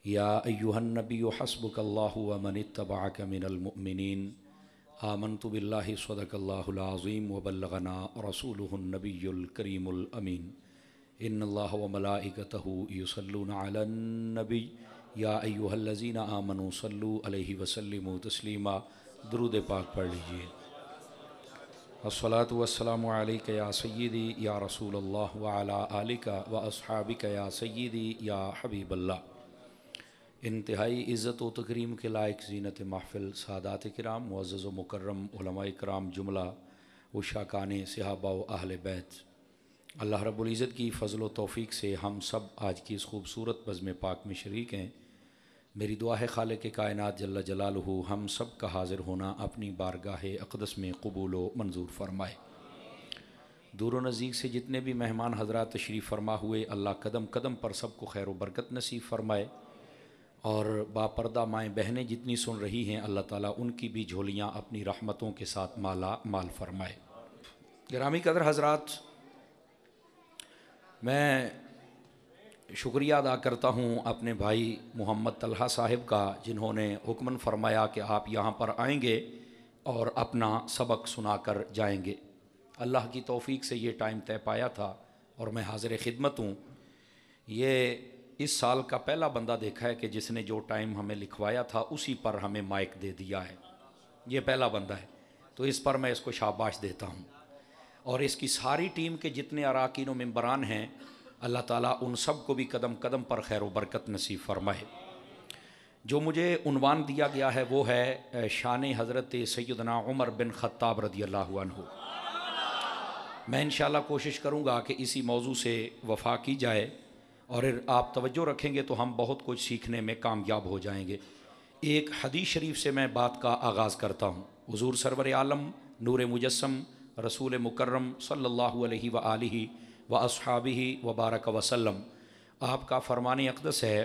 या अय्युहन्नबिय्यु हस्बुकल्लाहु व मनित्तबअक मिनल मुमिनीन आमन्तु बिल्लाहि सदक़ल्लाहुल अज़ीम व बल्लगना रसूलुहुन नबियुल करीमुल अमीन इन्नल्लाह व मलाइकतहु युसल्लूना अलन नबी या अय्युहल्लज़ीना आमनू सल्लू अलैहि व सल्लिमू तस्लीमा। दुरूद पाक पढ़ लीजिए। अस्सलातु वस्सलामु अलैका या सय्यदी या रसूलल्लाह व अला आलिका व अस्हाबिका या सय्यदी या हबीबल्लाह। इंतहाई इज़्ज़त व तकरीम के लायक ज़ीनत महफ़िल सादात किराम मुअज़्ज़ज़ व मुकर्रम उलमाए किराम जुमला उशाकाने सहाबा व अहले बैत, अल्लाह रब्बुल इज़्ज़त की फ़ज़ल व तौफ़ीक़ से हम सब आज की इस खूबसूरत बज़्म पाक में शरीक हैं। मेरी दुआ है खालिक़ कायनात जल्ल जलालुहु हम सब का हाज़िर होना अपनी बारगाह अक़दस में क़बूल व मंजूर फ़रमाए। दूर व नज़दीक से जितने भी मेहमान हज़रात तशरीफ़ फ़रमा हुए, अल्लाह कदम कदम पर सबको खैर व बरकत नसीब फ़रमाए। और बापर्दा माएँ बहनें जितनी सुन रही हैं, अल्लाह ताला उनकी भी झोलियाँ अपनी रहमतों के साथ माला माल फ़रमाए। गिरामी कदर हज़रात, मैं शुक्रिया अदा करता हूँ अपने भाई मोहम्मद तलहा साहिब का, जिन्होंने हुक्मन फ़रमाया कि आप यहाँ पर आएंगे और अपना सबक सुना कर जाएंगे। अल्लाह की तौफ़ीक़ से ये टाइम तय पाया था और मैं हाज़िर ख़िदमत हूँ। ये इस साल का पहला बंदा देखा है कि जिसने जो टाइम हमें लिखवाया था उसी पर हमें माइक दे दिया है। ये पहला बंदा है, तो इस पर मैं इसको शाबाश देता हूँ। और इसकी सारी टीम के जितने अराकीन व मेंबरान हैं, अल्लाह ताला उन सब को भी कदम कदम पर खैर व बरकत नसीब फ़रमाए। जो मुझे उन्वान दिया गया है वो है शान हज़रत सैयदना उमर बिन ख़त्ताब रदियल्लाहु अन्हु। मैं इंशाअल्लाह कोशिश करूँगा कि इसी मौजू से वफ़ा की जाए और आप तवज्जो रखेंगे तो हम बहुत कुछ सीखने में कामयाब हो जाएंगे। एक हदीस शरीफ से मैं बात का आगाज़ करता हूँ। हुज़ूर सरवर आलम नूर मुजस्सम रसूल मुकर्रम सल्लल्लाहु अलैहि व आलिहि व अस्हाबिहि व बारक वसल्लम, आपका फ़रमान अक़दस है।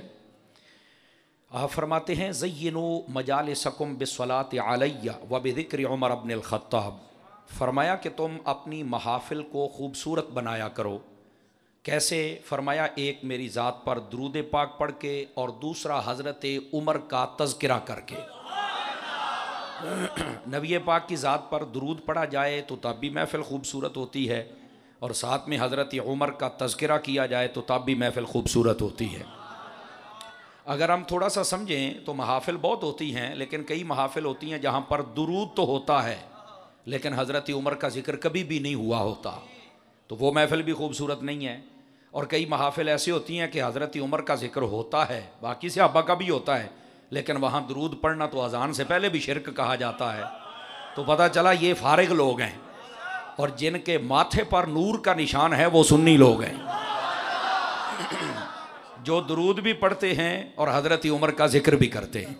आप फरमाते हैं ज़य्यिनू मजालिसकुम बिस्सलाति अलैया व बिज़िक्रि उमर इब्नुल ख़त्ताब। फरमाया कि तुम अपनी महाफ़िल को खूबसूरत बनाया करो। कैसे? फरमाया एक मेरी ज़ात पर दुरूद पाक पढ़ के और दूसरा हज़रत उमर का तज़किरा करके। नबी पाक की ज़ात पर दुरूद पढ़ा जाए तो तब भी महफ़िल खूबसूरत होती है, और साथ में हज़रत उमर का तज़किरा किया जाए तो तब भी महफ़िल खूबसूरत होती है। अगर हम थोड़ा सा समझें तो महाफ़िल बहुत होती हैं, लेकिन कई महाफ़िल होती हैं जहाँ पर दुरूद तो होता है लेकिन हज़रत उमर का ज़िक्र कभी भी नहीं हुआ होता, तो वो महफ़िल भी खूबसूरत नहीं है। और कई महाफ़िल ऐसी होती हैं कि हज़रत उमर का ज़िक्र होता है, बाकी सहाबा का भी होता है, लेकिन वहाँ दुरूद पढ़ना तो अज़ान से पहले भी शिरक कहा जाता है। तो पता चला ये फारिग लोग हैं, और जिनके माथे पर नूर का निशान है वो सुन्नी लोग हैं जो दुरूद भी पढ़ते हैं और हज़रत उमर का ज़िक्र भी करते हैं।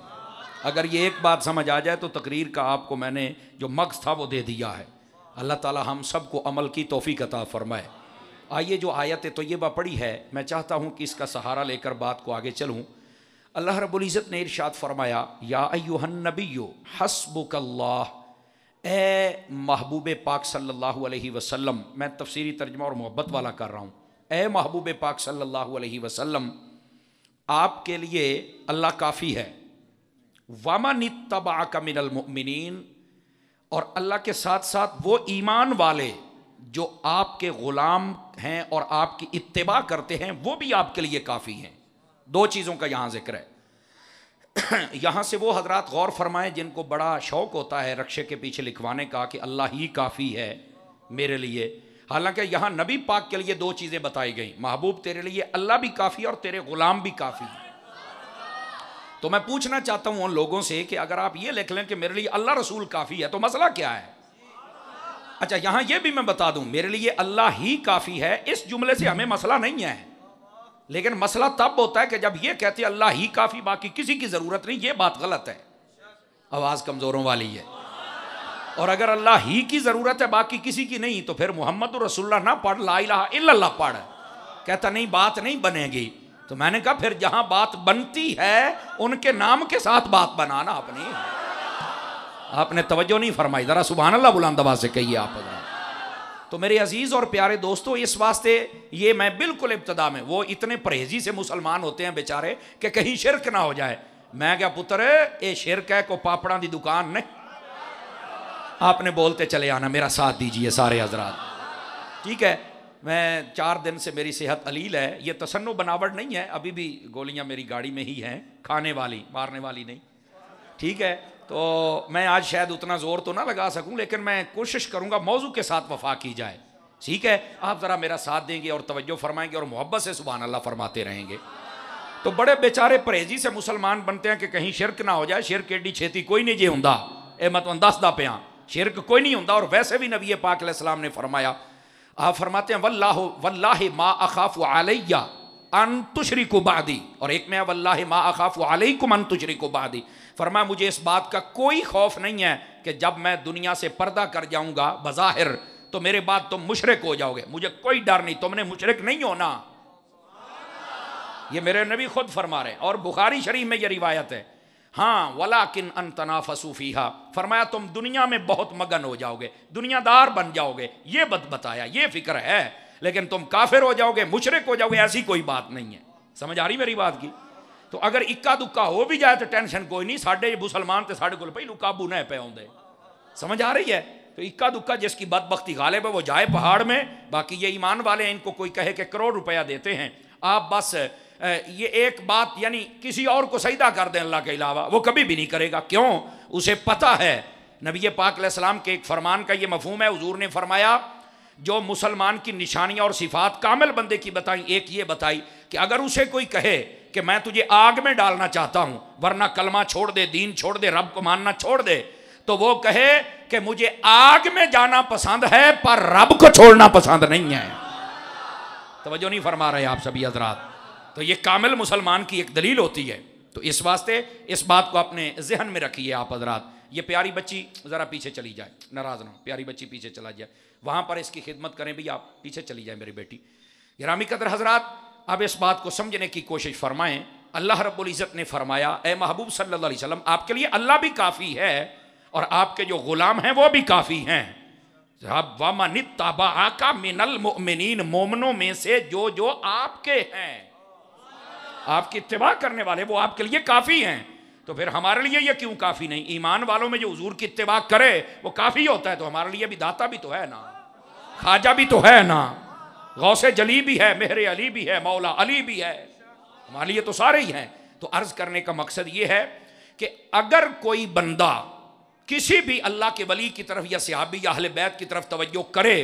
अगर ये एक बात समझ आ जाए तो तकरीर का आपको मैंने जो मग़ज़ था वो दे दिया है। अल्लाह ताला हम सब को अमल की तौफ़ीक़ अता फ़रमाए। आइए, जो आयत तय्यबा पढ़ी है, मैं चाहता हूँ कि इसका सहारा लेकर बात को आगे चलूँ। अल्लाह रब्बुल इज़्ज़त ने इरशाद फरमाया, या अय्युहन नबिय्यु हस्बुकल्लाह, ए महबूब पाक सल्लल्लाहु अलैहि वसल्लम। मैं तफसीरी तर्जुमा और मोहब्बत वाला कर रहा हूँ। ए महबूब पाक सल्लल्लाहु अलैहि वसल्लम, आपके लिए अल्लाह काफ़ी है। वमनित्तबअक मिनल मुमिनीन, और अल्लाह के साथ साथ वो ईमान वाले जो आपके ग़ुलाम हैं और आपकी इत्तिबा करते हैं वो भी आपके लिए काफ़ी हैं। दो चीज़ों का यहाँ ज़िक्र है। यहाँ से वो हजरात गौर फरमाएं जिनको बड़ा शौक़ होता है रक्शे के पीछे लिखवाने का कि अल्लाह ही काफ़ी है मेरे लिए। हालांकि यहाँ नबी पाक के लिए दो चीज़ें बताई गई, महबूब तेरे लिए अल्लाह भी काफ़ी और तेरे ग़ुलाम भी काफ़ी है। तो मैं पूछना चाहता हूँ उन लोगों से कि अगर आप ये लिख लें कि मेरे लिए अल्लाह रसूल काफ़ी है तो मसला क्या है? अच्छा, यहाँ ये भी मैं बता दूँ, मेरे लिए अल्लाह ही काफ़ी है, इस जुमले से हमें मसला नहीं है, लेकिन मसला तब होता है कि जब ये कहते हैं अल्लाह ही काफ़ी, बाकी किसी की ज़रूरत नहीं। ये बात गलत है, आवाज़ कमज़ोरों वाली है। और अगर अल्लाह ही की ज़रूरत है बाकी किसी की नहीं, तो फिर मोहम्मद रसूलुल्लाह ना पढ़, ला इलाहा इल्लल्लाह पढ़। कहता नहीं, बात नहीं बनेगी। तो मैंने कहा फिर जहाँ बात बनती है उनके नाम के साथ बात बनाना अपनी। आपने तवज्जो नहीं फरमाई, ज़रा सुभान अल्लाह बुलंद आवाज़ से कहिए आप। तो मेरे अजीज़ और प्यारे दोस्तों, इस वास्ते ये मैं बिल्कुल इब्तदा में, वो इतने परहेजी से मुसलमान होते हैं बेचारे कि कहीं शिरक ना हो जाए। मैं क्या पुत्र ये शिरक है को पापड़ा की दुकान नहीं। आपने बोलते चले आना, मेरा साथ दीजिए सारे हजरात, ठीक है। मैं 4 दिन से मेरी सेहत अलील है, ये तसन्नो बनावट नहीं है, अभी भी गोलियां मेरी गाड़ी में ही हैं, खाने वाली मारने वाली नहीं, ठीक है। तो मैं आज शायद उतना ज़ोर तो ना लगा सकूं, लेकिन मैं कोशिश करूंगा मौजू के साथ वफा की जाए, ठीक है। आप ज़रा मेरा साथ देंगे और तवज्जो फरमाएंगे और मोहब्बत से सुभान अल्लाह फरमाते रहेंगे। तो बड़े बेचारे परहेजी से मुसलमान बनते हैं कि कहीं शिरक ना हो जाए। शिरक एडी छेती कोई नहीं जे हुंदा, ए मैं तुहानू दसदा पिया, शिरक कोई नहीं हुंदा। और वैसे भी नबी पाक अलैहिस्सलाम ने फरमाया, आप फरमाते हैं वल्लाहि मा अखाफु अलैया अन तुशरिकु बादी, और एक में वल्लाहि मा अखाफु अलैकुम अन तुशरिकु बादी। फरमाया मुझे इस बात का कोई खौफ नहीं है कि जब मैं दुनिया से पर्दा कर जाऊंगा बज़ाहिर तो मेरे बाद तुम मुशरिक हो जाओगे, मुझे कोई डर नहीं, तुमने मुशरिक नहीं होना। ये मेरे नबी खुद फरमा रहे हैं और बुखारी शरीफ में ये रिवायत है। हाँ, वलाकिन अन तनाफसू फीहा, फरमाया तुम दुनिया में बहुत मगन हो जाओगे, दुनियादार बन जाओगे, ये बताया, ये फिक्र है, लेकिन तुम काफिर हो जाओगे, मुशरिक हो जाओगे, ऐसी कोई बात नहीं है। समझ आ रही मेरी बात की? तो अगर इक्का दुक्का हो भी जाए तो टेंशन कोई नहीं, साढ़े मुसलमान तो साढ़े को पहलू काबू नहीं पे आउंदे। समझ आ रही है? तो इक्का दुक्का जिसकी बदबख्ती गालिब है वो जाए पहाड़ में, बाकी ये ईमान वाले हैं, इनको कोई कहे कि करोड़ रुपया देते हैं, आप बस ये एक बात यानी किसी और को सजदा कर दें अल्लाह के अलावा, वो कभी भी नहीं करेगा। क्यों? उसे पता है नबी पाक अलैहिस्सलाम के एक फरमान का ये मफहूम है। हुजूर ने फरमाया जो मुसलमान की निशानियां और सिफात कामिल बंदे की बताई, एक ये बताई कि अगर उसे कोई कहे कि मैं तुझे आग में डालना चाहता हूं वरना कलमा छोड़ दे, दीन छोड़ दे, रब को मानना छोड़ दे, तो वो कहे कि मुझे आग में जाना पसंद है पर रब को छोड़ना पसंद नहीं है। तवज्जो नहीं फरमा रहे आप सभी हजरात? तो ये कामिल मुसलमान की एक दलील होती है। तो इस वास्ते इस बात को अपने जहन में रखिए आप हजरात। ये प्यारी बच्ची ज़रा पीछे चली जाए, नाराज़ ना, प्यारी बच्ची पीछे चला जाए, वहाँ पर इसकी खिदमत करें भी, आप पीछे चली जाए मेरी बेटी। गिरामी कदर हजरात, अब इस बात को समझने की कोशिश फरमाएं। अल्लाह रब्बुल इज़्ज़त ने फरमाया, ए महबूब सल्लल्लाहु अलैहि वसल्लम, आपके लिए अल्लाह भी काफ़ी है और आपके जो गुलाम हैं वो भी काफ़ी हैं। वमनित्तबअका मिनल मुमिनीन, मोमनों में से जो आपके हैं, आपकी इत्तिबा करने वाले, वो आपके लिए काफ़ी हैं। तो फिर हमारे लिए ये क्यों काफ़ी नहीं? ईमान वालों में जो हुजूर की इत्तिबा करे वो काफ़ी होता है। तो हमारे लिए भी दाता भी तो है ना, ख्वाजा भी तो है ना, गौसे जली भी है, मेहरे अली भी है, मौला अली भी है, हमारे लिए तो सारे ही हैं। तो अर्ज़ करने का मकसद ये है कि अगर कोई बंदा किसी भी अल्लाह के वली की तरफ या सहाबी या अहले बैत की तरफ तवज्जो करे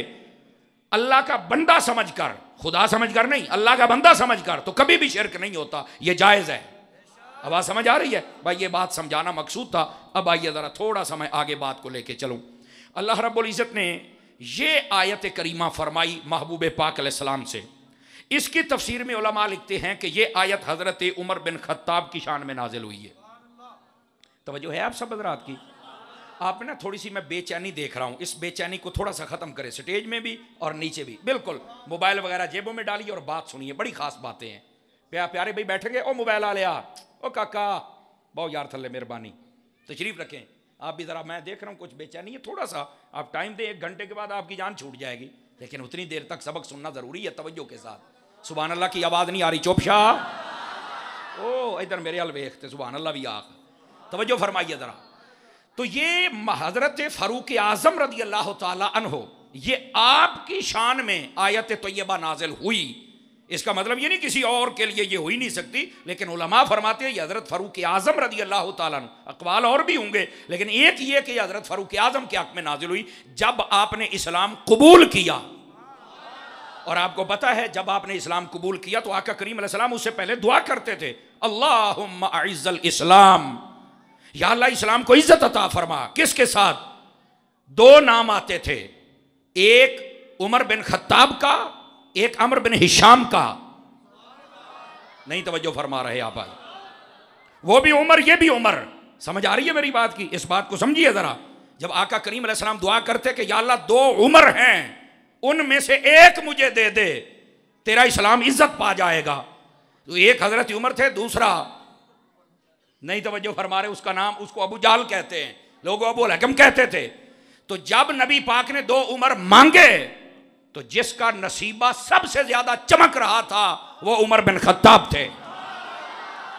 अल्लाह का बंदा समझकर, खुदा समझकर नहीं, अल्लाह का बंदा समझकर, तो कभी भी शिरक नहीं होता, ये जायज़ है। अब बात समझ आ रही है भाई? ये बात समझाना मकसूद था। अब आइए ज़रा थोड़ा सा मैं आगे बात को लेके चलूँ। अल्लाह रब्बुल इज़्ज़त ने ये आयत करीमा फरमाई महबूब पाक अलैहिस्सलाम से। इसकी तफसीर में उलमा लिखते हैं कि ये आयत हज़रत उमर बिन खत्ताब की शान में नाजिल हुई है। तवज्जो है आप सब हज़रात की? आप ना थोड़ी सी मैं बेचैनी देख रहा हूँ, इस बेचैनी को थोड़ा सा ख़त्म करें, स्टेज में भी और नीचे भी। बिल्कुल मोबाइल वगैरह जेबों में डालिए और बात सुनिए, बड़ी ख़ास बातें हैं। प्यारे भाई बैठेंगे, ओ मोबाइल आ लिया, ओ काका बहुत यार थल्ले मेहरबानी, तशरीफ़ रखें आप भी ज़रा। मैं देख रहा हूँ कुछ बेचैनी है, थोड़ा सा आप टाइम दें, 1 घंटे के बाद आपकी जान छूट जाएगी, लेकिन उतनी देर तक सबक सुनना ज़रूरी है तवज्जो के साथ। सुभान अल्लाह की आवाज़ नहीं आ रही, चुप शाह। ओ इधर मेरे हल वेखते, सुभान अल्लाह भी आख, तवज्जो फरमाइए ज़रा। तो ये हज़रत फ़ारूक आज़म रज़ी अल्लाह ताला अन्हो, ये आपकी शान में आयत तय्यबा नाजिल हुई। इसका मतलब ये नहीं किसी और के लिए ये हो ही नहीं सकती, लेकिन उलमा फरमाते हैं ये हज़रत फ़ारूक आज़म रज़ी अल्लाह ताला अन्हु, अक़वाल और भी होंगे, लेकिन एक ये कि हज़रत फ़ारूक आज़म के हक़ में नाजिल हुई जब आपने इस्लाम कबूल किया। और आपको पता है जब आपने इस्लाम कबूल किया तो आका करीम अलैहिस्सलाम उससे पहले दुआ करते थे, अल्लाहुम्मा अइज़्ज़ल इस्लाम, या अल्लाह इस्लाम को इज्जत अता फरमा। किसके साथ? 2 नाम आते थे, एक उमर बिन खत्ताब का, एक अमर बिन हिशाम का। नहीं तवज्जो फरमा रहे आप आज? वो भी उमर, ये भी उमर। समझ आ रही है मेरी बात की? इस बात को समझिए जरा। जब आका करीम अलैहिस्सलाम दुआ करते कि या अल्लाह 2 उमर हैं, उनमें से एक मुझे दे दे, तेरा इस्लाम इज्जत पा जाएगा। तो एक हजरत उमर थे, दूसरा नहीं तवज्जो फरमा रहे, उसका नाम, उसको अबू जाल कहते हैं, लोग अबू लहकम कहते थे। तो जब नबी पाक ने 2 उमर मांगे तो जिसका नसीबा सबसे ज्यादा चमक रहा था वो उमर बिन खत्ताब थे।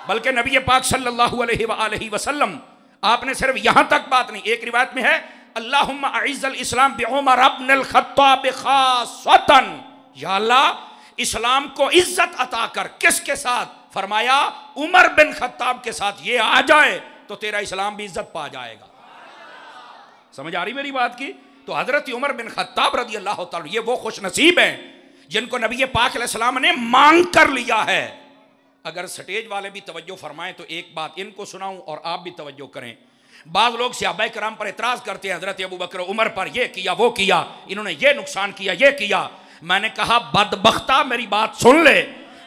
बल्कि नबी पाक सल्लल्लाहु अलैहि वसल्लम आपने सिर्फ यहां तक बात नहीं, एक रिवायत में है अल्लाहुम्मा अइज़्ज़ल इस्लाम बि उमर इब्नुल खत्ताब खासतन, या अल्लाह इस्लाम को इज्जत अता कर। किसके साथ? फरमाया उमर बिन खत्ताब के साथ। ये आ जाए तो तेरा इस्लाम भी इज्जत पा जाएगा। समझ आ रही मेरी बात की? तो हजरत उमर बिन खत्ताब रज़ी अल्लाह तआला ये वो खुश नसीब हैं जिनको नबी पाक अलैहिस्सलाम ने मांग कर लिया है। अगर स्टेज वाले भी तवज्जो फरमाएं तो एक बात इनको सुनाऊं और आप भी तवज्जो करें। बाज़ लोग सहाबाए किराम पर एतराज़ करते हैं, हजरत अबू बकर उमर पर ये किया वो किया, इन्होंने ये नुकसान किया ये किया। मैंने कहा बदबख्ता मेरी बात सुन ले,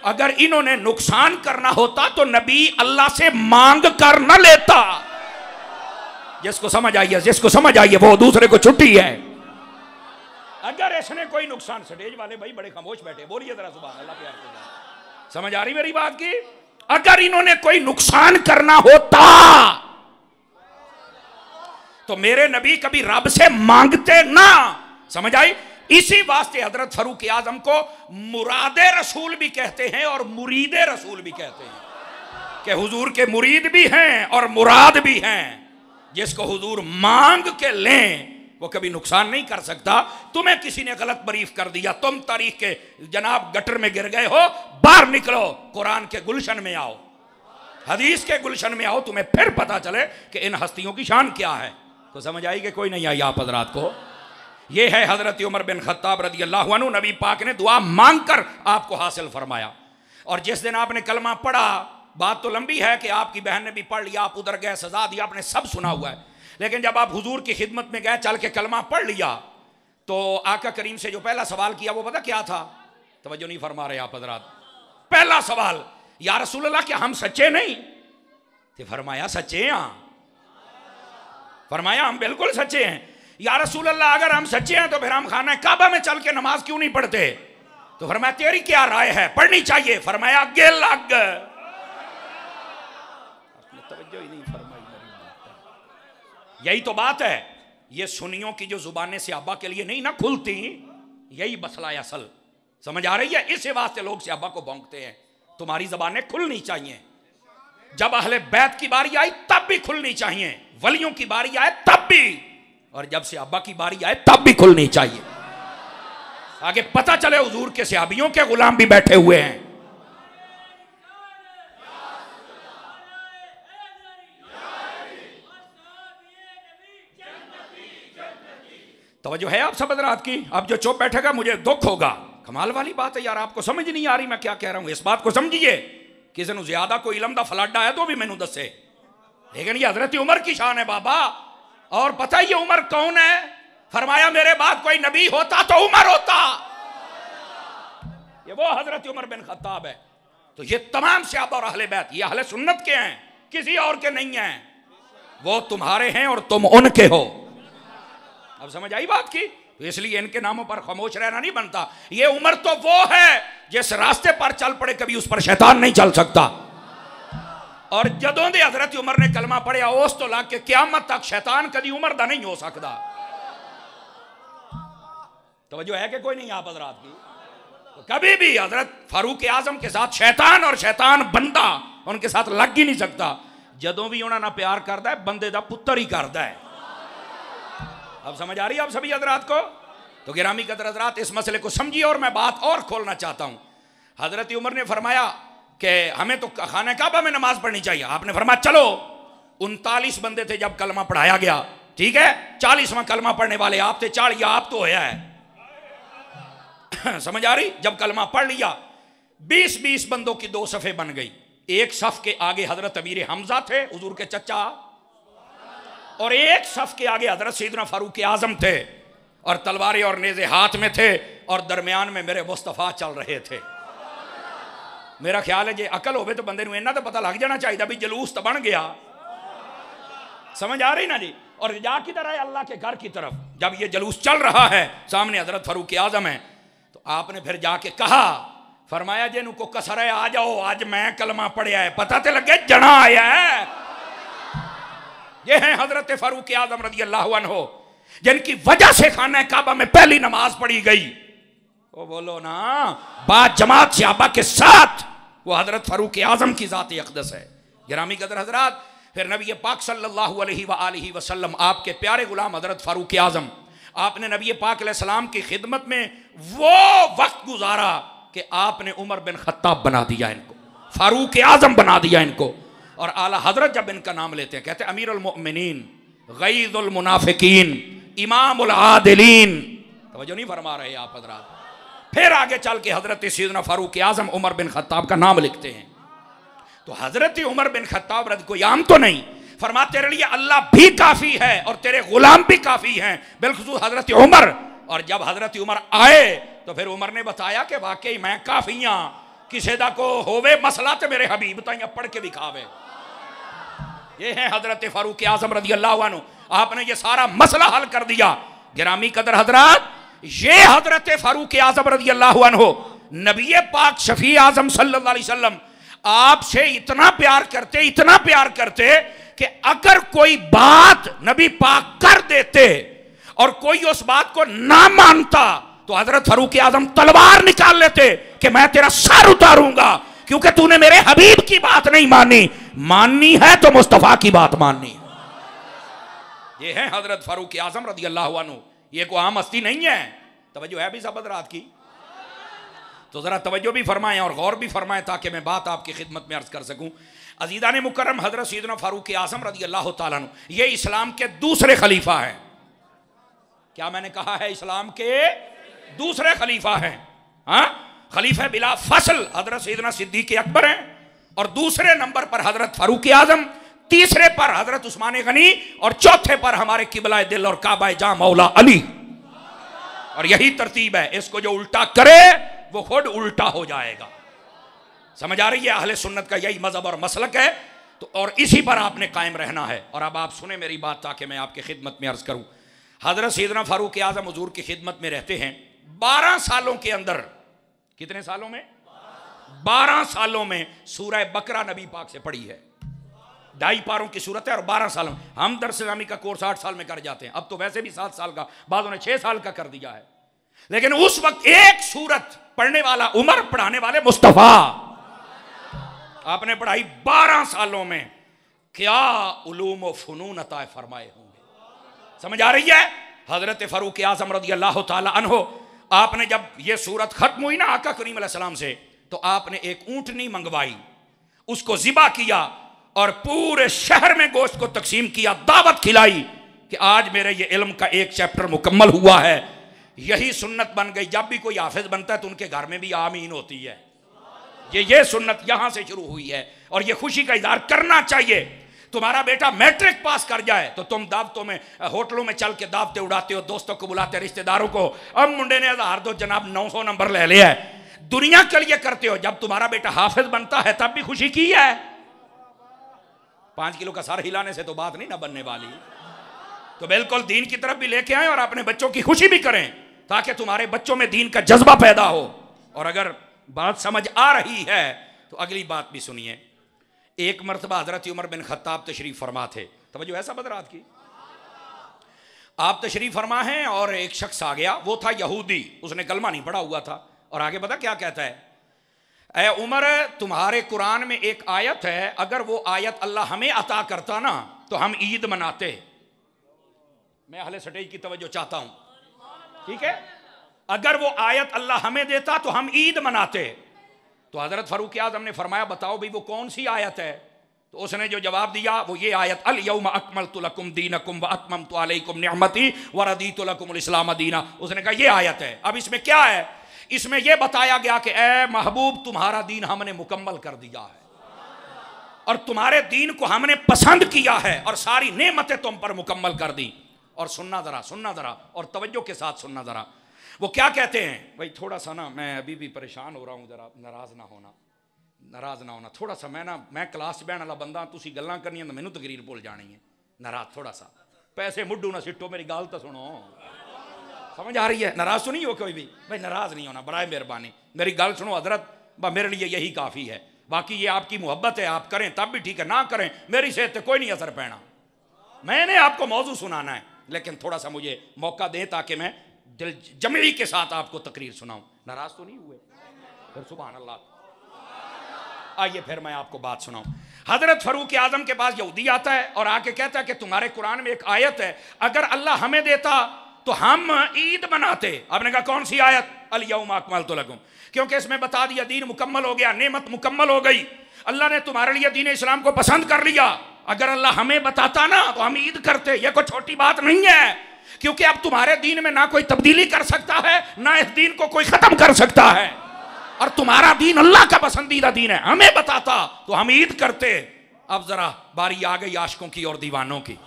अगर इन्होंने नुकसान करना होता तो नबी अल्लाह से मांग कर न लेता। जिसको समझ आइए वो दूसरे को छुट्टी है। अगर इसने कोई नुकसान, स्टेज वाले भाई बड़े खामोश बैठे, बोलिए जरा सुभान अल्लाह प्यार के। समझ आ रही मेरी बात की? अगर इन्होंने कोई नुकसान करना होता तो मेरे नबी कभी रब से मांगते ना। समझ आई? इसी वास्ते हजरत फारूक आजम को मुरादे रसूल भी कहते हैं और मुरीदे रसूल भी कहते हैं कि हुजूर के मुरीद भी हैं और मुराद भी हैं। जिसको हुजूर मांग के लें वो कभी नुकसान नहीं कर सकता। तुम्हें किसी ने गलत बरीफ कर दिया, तुम तारीख के जनाब गटर में गिर गए हो, बाहर निकलो, कुरान के गुलशन में आओ, हदीस के गुलशन में आओ, तुम्हें फिर पता चले कि इन हस्तियों की शान क्या है। तो समझ आई कि कोई नहीं आई आप हजरात को? ये है हजरत उमर बिन खत्ताब रज़ी अल्लाह अन्हु। नबी पाक ने दुआ मांग कर आपको हासिल फरमाया। और जिस दिन आपने कलमा पढ़ा, बात तो लंबी है कि आपकी बहन ने भी पढ़ लिया, आप उधर गए, सजा दिया, आपने सब सुना हुआ है। लेकिन जब आप हुजूर की खिदमत में गए, चल के कलमा पढ़ लिया, तो आका करीम से जो पहला सवाल किया वो पता क्या था? तवज्जो नहीं फरमा रहे आप हजरात। पहला सवाल, या रसूल अल्लाह क्या हम सच्चे नहीं? तो फरमाया सच्चे हैं। फरमाया हम बिल्कुल सच्चे हैं। या रसूल अल्लाह अगर हम सच्चे हैं तो फिर हम खाना काबा में चल के नमाज क्यों नहीं पढ़ते? तो फरमाया तेरी क्या राय है, पढ़नी चाहिए? फरमाया आगे लग। तवज्जो ही नहीं फरमाई। यही तो बात है, ये सुन्नियों की जो जुबानें सहाबा के लिए नहीं ना खुलती, यही मसला है असल। समझ आ रही है? इसी वास्ते लोग सहाबा को भौंकते हैं। तुम्हारी जबानें खुलनी चाहिए। जब अहले बैत की बारी आई तब भी खुलनी चाहिए, वलियों की बारी आए तब भी, और जब सहाबा की बारी आए तब भी खुलनी चाहिए। आगे पता चले हुजूर के सहाबियों के गुलाम भी बैठे हुए हैं। तवज्जो है आप सब हज़रात की? अब जो चुप बैठेगा मुझे दुख होगा। कमाल वाली बात है यार, आपको समझ नहीं आ रही मैं क्या कह रहा हूं। इस बात को समझिए, किसी ने ज्यादा कोई इलम दा फलाडा है तो भी मैनू दसे, लेकिन ये हजरत उमर की शान है बाबा। और पता ही ये उमर कौन है? फरमाया मेरे बाद कोई नबी होता तो उमर होता। ये वो हजरत उमर बिन खत्ताब है। तो ये तमाम सहाबा और अहले बैत ये अहले सुन्नत के हैं, किसी और के नहीं हैं। वो तुम्हारे हैं और तुम उनके हो। अब समझ आई बात की? तो इसलिए इनके नामों पर खामोश रहना नहीं बनता। ये उमर तो वो है जिस रास्ते पर चल पड़े कभी उस पर शैतान नहीं चल सकता। और जदों दे हजरत उमर ने कलमा पढ़िया उस तो लाके क़यामत तक शैतान कभी उमर दा नहीं हो सकता। तवज्जो है कि कोई नहीं आप हजरात की? तो कभी भी हजरत फारूक आजम के साथ शैतान और शैतान बंदा उनके साथ लग ही नहीं सकता। जदों भी उन्होंने प्यार करता है बंदे दा पुत्र ही करता है। अब समझ आ रही है आप सभी हजरात को? तो गिरामी कदर हजरात इस मसले को समझिए और मैं बात और खोलना चाहता हूं। हजरत उमर ने फरमाया कि हमें तो खाने काबा में नमाज पढ़नी चाहिए। आपने फरमाया चलो, 39 बंदे थे जब कलमा पढ़ाया गया, ठीक है, 40वां कलमा पढ़ने वाले आप थे, 40 आप तो होया है। समझ आ रही? जब कलमा पढ़ लिया 20-20 बंदों की 2 सफ़े बन गई। एक सफ के आगे हजरत अमीर हमजा थे, हुजूर के चचा, और एक सफ के आगे हजरत सैयदना फारूक आजम थे, और तलवारें और नेज़े हाथ में थे, और दरमियान में मेरे मुस्तफ़ा चल रहे थे। मेरा ख्याल है जे अकल होवे तो बंदे नूं इन्ना तो पता लग जाना चाहिए भी जलूस तो बन गया। समझ आ रही ना जी? और जा किधर है? अल्लाह के घर की तरफ। जब ये जलूस चल रहा है, सामने हजरत फारूक आजम है, तो आपने फिर जाके कहा, फरमाया जिन्हों को कसर है आ जाओ, आज मैं कलमा पढ़िया है, पता तो लगे जना आया है। ये है हजरत फारूक आजम रज़ी अल्लाहु अन्हु, जिनकी वजह से खाना काबा में पहली नमाज पढ़ी गई। वो बोलो ना, बाद जमात सहाबा के साथ वो हजरत फारूक आजम की ज़ात अक़दस है। गिरामी कदर हजरात, फिर नबी पाक सल्लल्लाहु अलैहि वसल्लम आपके प्यारे गुलाम हजरत फारूक आजम, आपने नबी पाक अलैहिस्सलाम की खिदमत में वो वक्त गुजारा कि आपने उमर बिन खत्ताब बना दिया इनको, फारूक आजम बना दिया इनको। और आला हजरत जब इनका नाम लेते हैं कहते हैं अमीरुल मोमिनीन, गईजुल मुनाफिकीन, इमामुल आदिलीन। तवज्जो नहीं फरमा रहे आप हजरात। फिर आगे चल के हजरत सैयदना फारूक आजम उमर बिन खत्ताब का नाम लिखते हैं। तो हजरत उमर बिन खत्ताब रद कोई आम तो नहीं, फरमा तेरे लिए अल्लाह भी काफी है और तेरे गुलाम भी काफी हैं, बिलखुसूस हजरत उमर। और जब हजरत उमर आए तो फिर उमर ने बताया कि वाकई मैं काफी हाँ, किसी दा को होवे मसला तो मेरे हबीब ताइया पढ़ के दिखावे। ये है हजरत फारूक आजम रजी अल्लाह अन्हु, आपने ये सारा मसला हल कर दिया। गिरामी कदर हजरात, ये हजरत फारूक आजम रजी अल्लाह अन्हु नबी पाक शफी आजम सल्लल्लाहु अलैहि वसल्लम आपसे इतना प्यार करते, इतना प्यार करते कि अगर कोई बात नबी पाक कर देते और कोई उस बात को ना मानता तो हजरत फारूक आजम तलवार निकाल लेते कि मैं तेरा सर उतारूंगा, क्योंकि तूने मेरे हबीब की बात नहीं मानी। माननी है तो मुस्तफा की बात माननी है। ये है हजरत फारूक आजम रजी अल्लाह अन्हु। ये कोई आम हस्ती नहीं है। तवज्जो है भी सब रात की, तो जरा तवज्जो भी फरमाएं और गौर भी फरमाएं ताकि मैं बात आपकी खिदमत में अर्ज कर सकूं। अजीज़ान मुकर्रम, हजरत सैयदना फारूक आजम रजी अल्लाह तआला अन्हु ये इस्लाम के दूसरे खलीफा हैं। क्या मैंने कहा है? इस्लाम के दूसरे खलीफा हैं। हाँ, खलीफा बिला फसल हजरत सैयदना सिद्दीक अकबर हैं और दूसरे नंबर पर हजरत फारूक आजम, तीसरे पर हजरत उस्मान गनी और चौथे पर हमारे किबला दिल और काबा जहां मौला अली। और यही तरतीब है, इसको जो उल्टा करे वो खुद उल्टा हो जाएगा। समझ आ रही है? अहले सुन्नत का यही मजहब और मसलक है। तो और इसी पर आपने कायम रहना है। और अब आप सुने मेरी बात ताकि मैं आपकी खिदमत में अर्ज करूं। हजरत सैयदना फारूक आजम हुजूर की खिदमत में रहते हैं 12 सालों के अंदर। कितने सालों में? 12 सालों में सूरह बकरा नबी पाक से पढ़ी है। 2.5 पारों की सूरत है और 12 सालों में। हम दरस इस्लामी का कोर्स 8 साल में कर जाते हैं, अब तो वैसे भी 7 साल का, बाज़ों ने 6 साल का कर दिया है। लेकिन उस वक्त एक सूरत पढ़ने वाला उमर, पढ़ाने वाले मुस्तफा। आपने पढ़ाई 12 सालों में, क्या उलूम व फनून अता फरमाए होंगे। समझ आ रही है? हजरत फारूक आजम रज़ी अल्लाह ताला अन्हो, आपने जब ये सूरत खत्म हुई ना आका करीम अलैहिस्सलाम से, तो आपने एक ऊंटनी मंगवाई, उसको ज़िबा किया और पूरे शहर में गोश्त को तकसीम किया, दावत खिलाई कि आज मेरे ये इल्म का एक चैप्टर मुकम्मल हुआ है। यही सुन्नत बन गई। जब भी कोई हाफिज बनता है तो उनके घर में भी आमीन होती है। ये सुन्नत यहां से शुरू हुई है और ये खुशी का इजहार करना चाहिए। तुम्हारा बेटा मैट्रिक पास कर जाए तो तुम दावतों में, होटलों में चल के दावतें उड़ाते हो, दोस्तों को बुलाते, रिश्तेदारों को, अब मुंडे ने आधार दो जनाब 900 नंबर ले लिया है, दुनिया के लिए करते हो। जब तुम्हारा बेटा हाफिज बनता है तब भी खुशी की है। 5 किलो का सर हिलाने से तो बात नहीं ना बनने वाली। तो बिल्कुल दीन की तरफ भी लेके आए और अपने बच्चों की खुशी भी करें ताकि तुम्हारे बच्चों में दीन का जज्बा पैदा हो। और अगर बात समझ आ रही है तो अगली बात भी सुनिए। एक मरतबा हजरत उमर बिन खत्ताब तशरीफ फरमा थे। तवज्जो है सब रात की। आप तशरीफ फरमा हैं और एक शख्स आ गया, वो था यहूदी, उसने कलमा नहीं पढ़ा हुआ था। और आगे पता क्या कहता है? ऐ उमर, तुम्हारे कुरान में एक आयत है, अगर वो आयत अल्लाह हमें अता करता ना तो हम ईद मनाते। मैं अहले स्टेज की तवज्जो चाहता हूं, ठीक है? अगर वो आयत अल्लाह हमें देता तो हम ईद मनाते। तो हजरत फारूक आज़म ने फरमाया बताओ भाई वो कौन सी आयत है? तो उसने जो जवाब दिया वो ये आयत, अल यौम अकमलतु लकुम दीनकुम व अतममतु अलैकुम निअमती व रदीतु लकुमुल इस्लाम दीना। उसने कहा ये आयत है। अब इसमें क्या है? इसमें यह बताया गया कि ए महबूब, तुम्हारा दीन हमने मुकम्मल कर दिया है और तुम्हारे दीन को हमने पसंद किया है और सारी नेमतें तुम पर मुकम्मल कर दी। और सुनना जरा और तवज्जो के साथ सुनना जरा। वो क्या कहते हैं? भाई थोड़ा सा ना, मैं अभी भी परेशान हो रहा हूँ, जरा नाराज ना होना थोड़ा सा। मैं क्लास च बहन वाला बंदा, तुसी गल्लां करनियां तो मैनू तकरीर भुल जानी है। नाराज थोड़ा सा, पैसे मुड्डू ना सिट्टो, मेरी गल तो सुनो। समझ आ रही है? नाराज तो नहीं हो कोई भी? भाई नाराज नहीं होना, बराए मेहरबानी मेरी गल सुनो हजरत, मेरे लिए यही काफ़ी है। बाकी ये आपकी मोहब्बत है, आप करें तब भी ठीक है, ना करें मेरी सेहत पर कोई नहीं असर पैना। मैंने आपको मौजू सुनाना है, लेकिन थोड़ा सा मुझे मौका दें ताकि मैं दिल जमी के साथ आपको तकरीर सुनाऊं। नाराज तो नहीं हुए? फिर सुभान अल्लाह। आइए फिर मैं आपको बात सुनाऊं। हजरत फरूक आजम के पास यहूदी आता है और आके कहता है कि तुम्हारे कुरान में एक आयत है, अगर अल्लाह हमें देता तो हम ईद मनाते। आपने कहा कौन सी आयत? अल यौम अकमलतु लकुम, क्योंकि इसमें बता दिया दीन मुकम्मल हो गया, नेमत मुकम्मल हो गई, अल्लाह ने तुम्हारे लिए दीन इस्लाम को पसंद कर लिया। अगर अल्लाह हमें बताता ना तो हम ईद करते। यह कोई छोटी बात नहीं है, क्योंकि अब तुम्हारे दीन में ना कोई तब्दीली कर सकता है, ना इस दीन को कोई खत्म कर सकता है, और तुम्हारा दीन अल्लाह का पसंदीदा दीन है। हमें बताता तो हम ईद करते। अब जरा बारी आ गई आशिकों की और दीवानों की।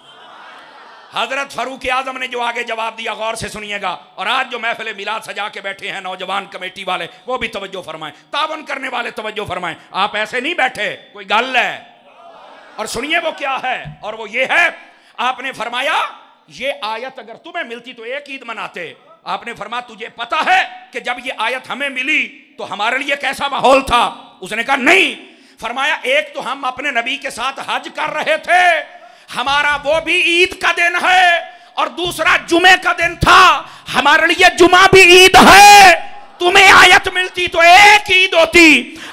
हजरत फरूक आजम ने जो आगे जवाब दिया गौर से सुनिएगा। और आज जो महफिल मिलाद सजा के बैठे हैं नौजवान कमेटी वाले, वो भी तवज्जो फरमाएं, तावन करने वाले तवज्जो फरमाएं। आप ऐसे नहीं बैठे, कोई गल है। और सुनिए वो क्या है, और वो ये है, आपने फरमाया ये आयत अगर तुम्हें मिलती तो एक ईद मनाते। आपने फरमाया तुझे पता है कि जब ये आयत हमें मिली तो हमारे लिए कैसा माहौल था? उसने कहा नहीं। फरमाया एक तो हम अपने नबी के साथ हज कर रहे थे, हमारा वो भी ईद का दिन है, और दूसरा जुमे का दिन था, हमारे लिए जुमा भी ईद है। तुम्हें आयत मिलती तो एक ईद होती,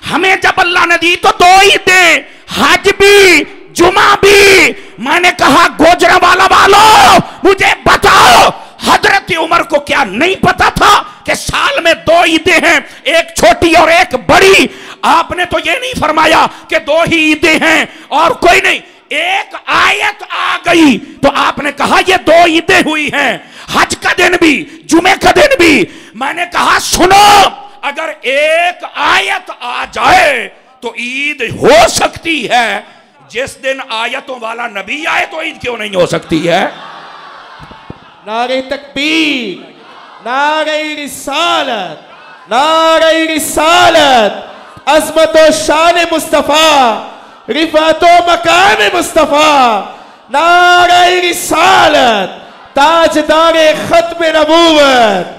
हमें जब अल्लाह ने दी तो दो ईदें, हज भी जुमा भी। मैंने कहा गोजरावाला वालों मुझे बताओ, हजरत उमर को क्या नहीं पता था कि साल में दो ईदें हैं, एक छोटी और एक बड़ी? आपने तो ये नहीं फरमाया कि दो ही ईदें हैं और कोई नहीं। एक आयत आ गई तो आपने कहा ये दो ईदें हुई हैं, हज का दिन भी जुमे का दिन भी। मैंने कहा सुनो, अगर एक आयत आ जाए तो ईद हो सकती है, जिस दिन आयतों वाला नबी आए तो ईद क्यों नहीं हो सकती है? नारे तकबीर, नारे रिसालत, नारे रिसालत, अज़मत व शान मुस्तफा, रिफात व मकाम मुस्तफा, नारे रिसालत, ताजदार खत्म नबूवत।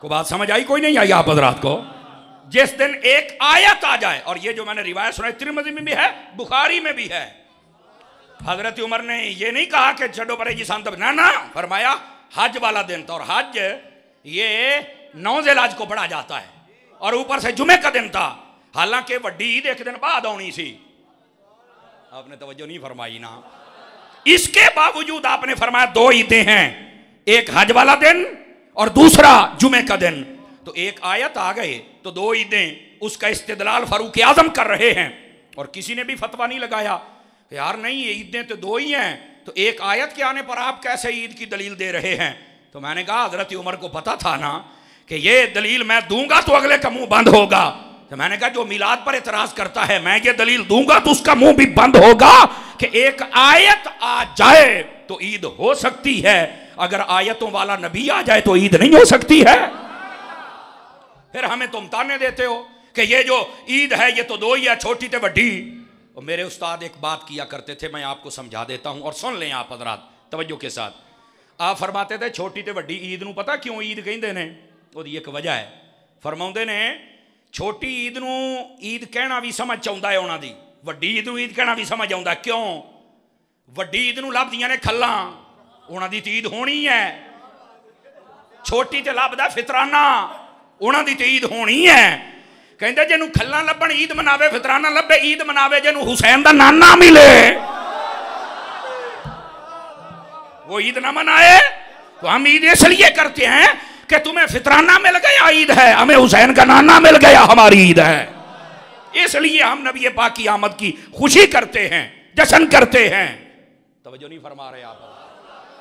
को बात समझ आई? कोई नहीं आई आप हजरात को? जिस दिन एक आयत आ जाए, और ये जो मैंने रिवायत सुनाई तिरमिज़ी में भी है, बुखारी में भी है, हजरत उमर ने ये नहीं कहा कि छड़ो परे जी शांत, ना, फरमाया हज वाला दिन था, और हज ये 9 ज़िलहज को पढ़ा जाता है, और ऊपर से जुमे का दिन था। हालांकि वड्डी ईद एक दिन बाद आनी सी, आपने तवज्जो नहीं फरमाई ना। इसके बावजूद आपने फरमाया दो ईदें हैं, एक हज वाला दिन और दूसरा जुमे का दिन। तो एक आयत आ गए तो दो ईदें, उसका इस्तेदलाल फारूक आजम कर रहे हैं, और किसी ने भी फतवा नहीं लगाया यार नहीं ये ईदें तो दो ही हैं, तो एक आयत के आने पर आप कैसे ईद की दलील दे रहे हैं? तो मैंने कहा हजरत उमर को पता था ना कि ये दलील मैं दूंगा तो अगले का मुंह बंद होगा। तो मैंने कहा जो मिलाद पर एतराज करता है, मैं ये दलील दूंगा तो उसका मुंह भी बंद होगा कि एक आयत आ जाए तो ईद हो सकती है, अगर आयतों वाला नबी आ जाए तो ईद नहीं हो सकती है। फिर हमें तुम ताने देते हो कि ये जो ईद है ये तो दो ही है, छोटी ते वड्डी। और मेरे उस्ताद एक बात किया करते थे, मैं आपको समझा देता हूं और सुन लें आप हजरात तवज्जो के साथ। आप फरमाते थे छोटी ते वड्डी ईद नूं पता क्यों ईद कहंदे ने? ओदी एक वजह है। फरमाउंदे ने छोटी ईद नूं ईद कहना भी समझ आउंदा है उन्हां दी, वड्डी ईद नूं ईद कहना भी समझ आउंदा। क्यों? वड्डी ईद नूं लभदियां ने खल्लां, उन्हां दी ईद होनी है। छोटी ते लभदा फितराना, उन्हां दी ईद होनी है। कहते जिन्हों खल्ला लभन ईद मनावे, फितराना लभे ईद मनावे, जिन्हों हुसैन का नाना मिले वो ईद ना मनाए। तो हम ईद इसलिए करते हैं कि तुम्हें फितराना मिल गया ईद है, हमें हुसैन का नाना मिल गया हमारी ईद है। इसलिए हम नबी पाक की आमद की खुशी करते हैं, जश्न करते हैं। तवज्जो नहीं फरमा रहे आप।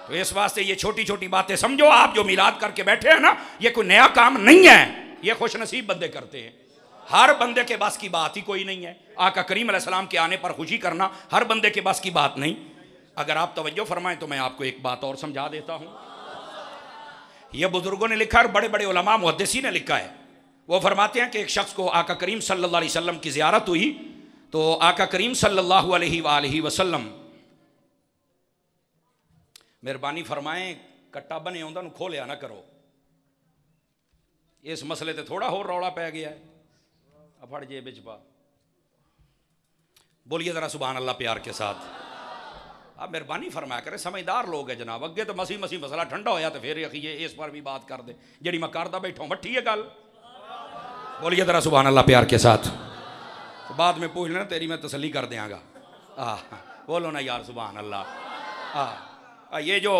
तो इस वास्ते ये छोटी छोटी बातें समझो। आप जो मिलाद करके बैठे हैं ना, ये कोई नया काम नहीं है, ये खुश नसीब बंदे करते हैं। हर बंदे के बस की बात ही कोई नहीं है। आका करीम अलैहिस्सलाम के आने पर खुशी करना हर बंदे के बस की बात नहीं। अगर आप तवज्जो फरमाएं तो मैं आपको एक बात और समझा देता हूं। यह बुजुर्गों ने लिखा और बड़े बड़े उलमा मुहद्दिसी ने लिखा है। वो फरमाते हैं कि एक शख्स को आका करीम सल्लल्लाहु अलैहि वसल्लम की ज़ियारत हुई, तो आका करीम सल्लल्लाहु अलैहि वसल्लम मेहरबानी फरमाएं कट्टा बने उन्होंने खोलिया ना करो। इस मसले ते थोड़ा होर रौला पै गया है। फड़ जे बिच पा, बोलिए जरा सुभान अल्लाह प्यार के साथ। आप मेहरबानी फरमाया करें, समझदार लोग है जनाब। अगे तो मसी मसी मसला ठंडा होया तो फिर ये इस पर भी बात कर दे जी मैं करदा बैठा मट्ठी है गल। बोलिए जरा सुभान अल्लाह प्यार के साथ। तो बाद में पूछ लेना तेरी मैं तसल्ली कर देंगा। बोलो ना यार सुभान अल्लाह। ये जो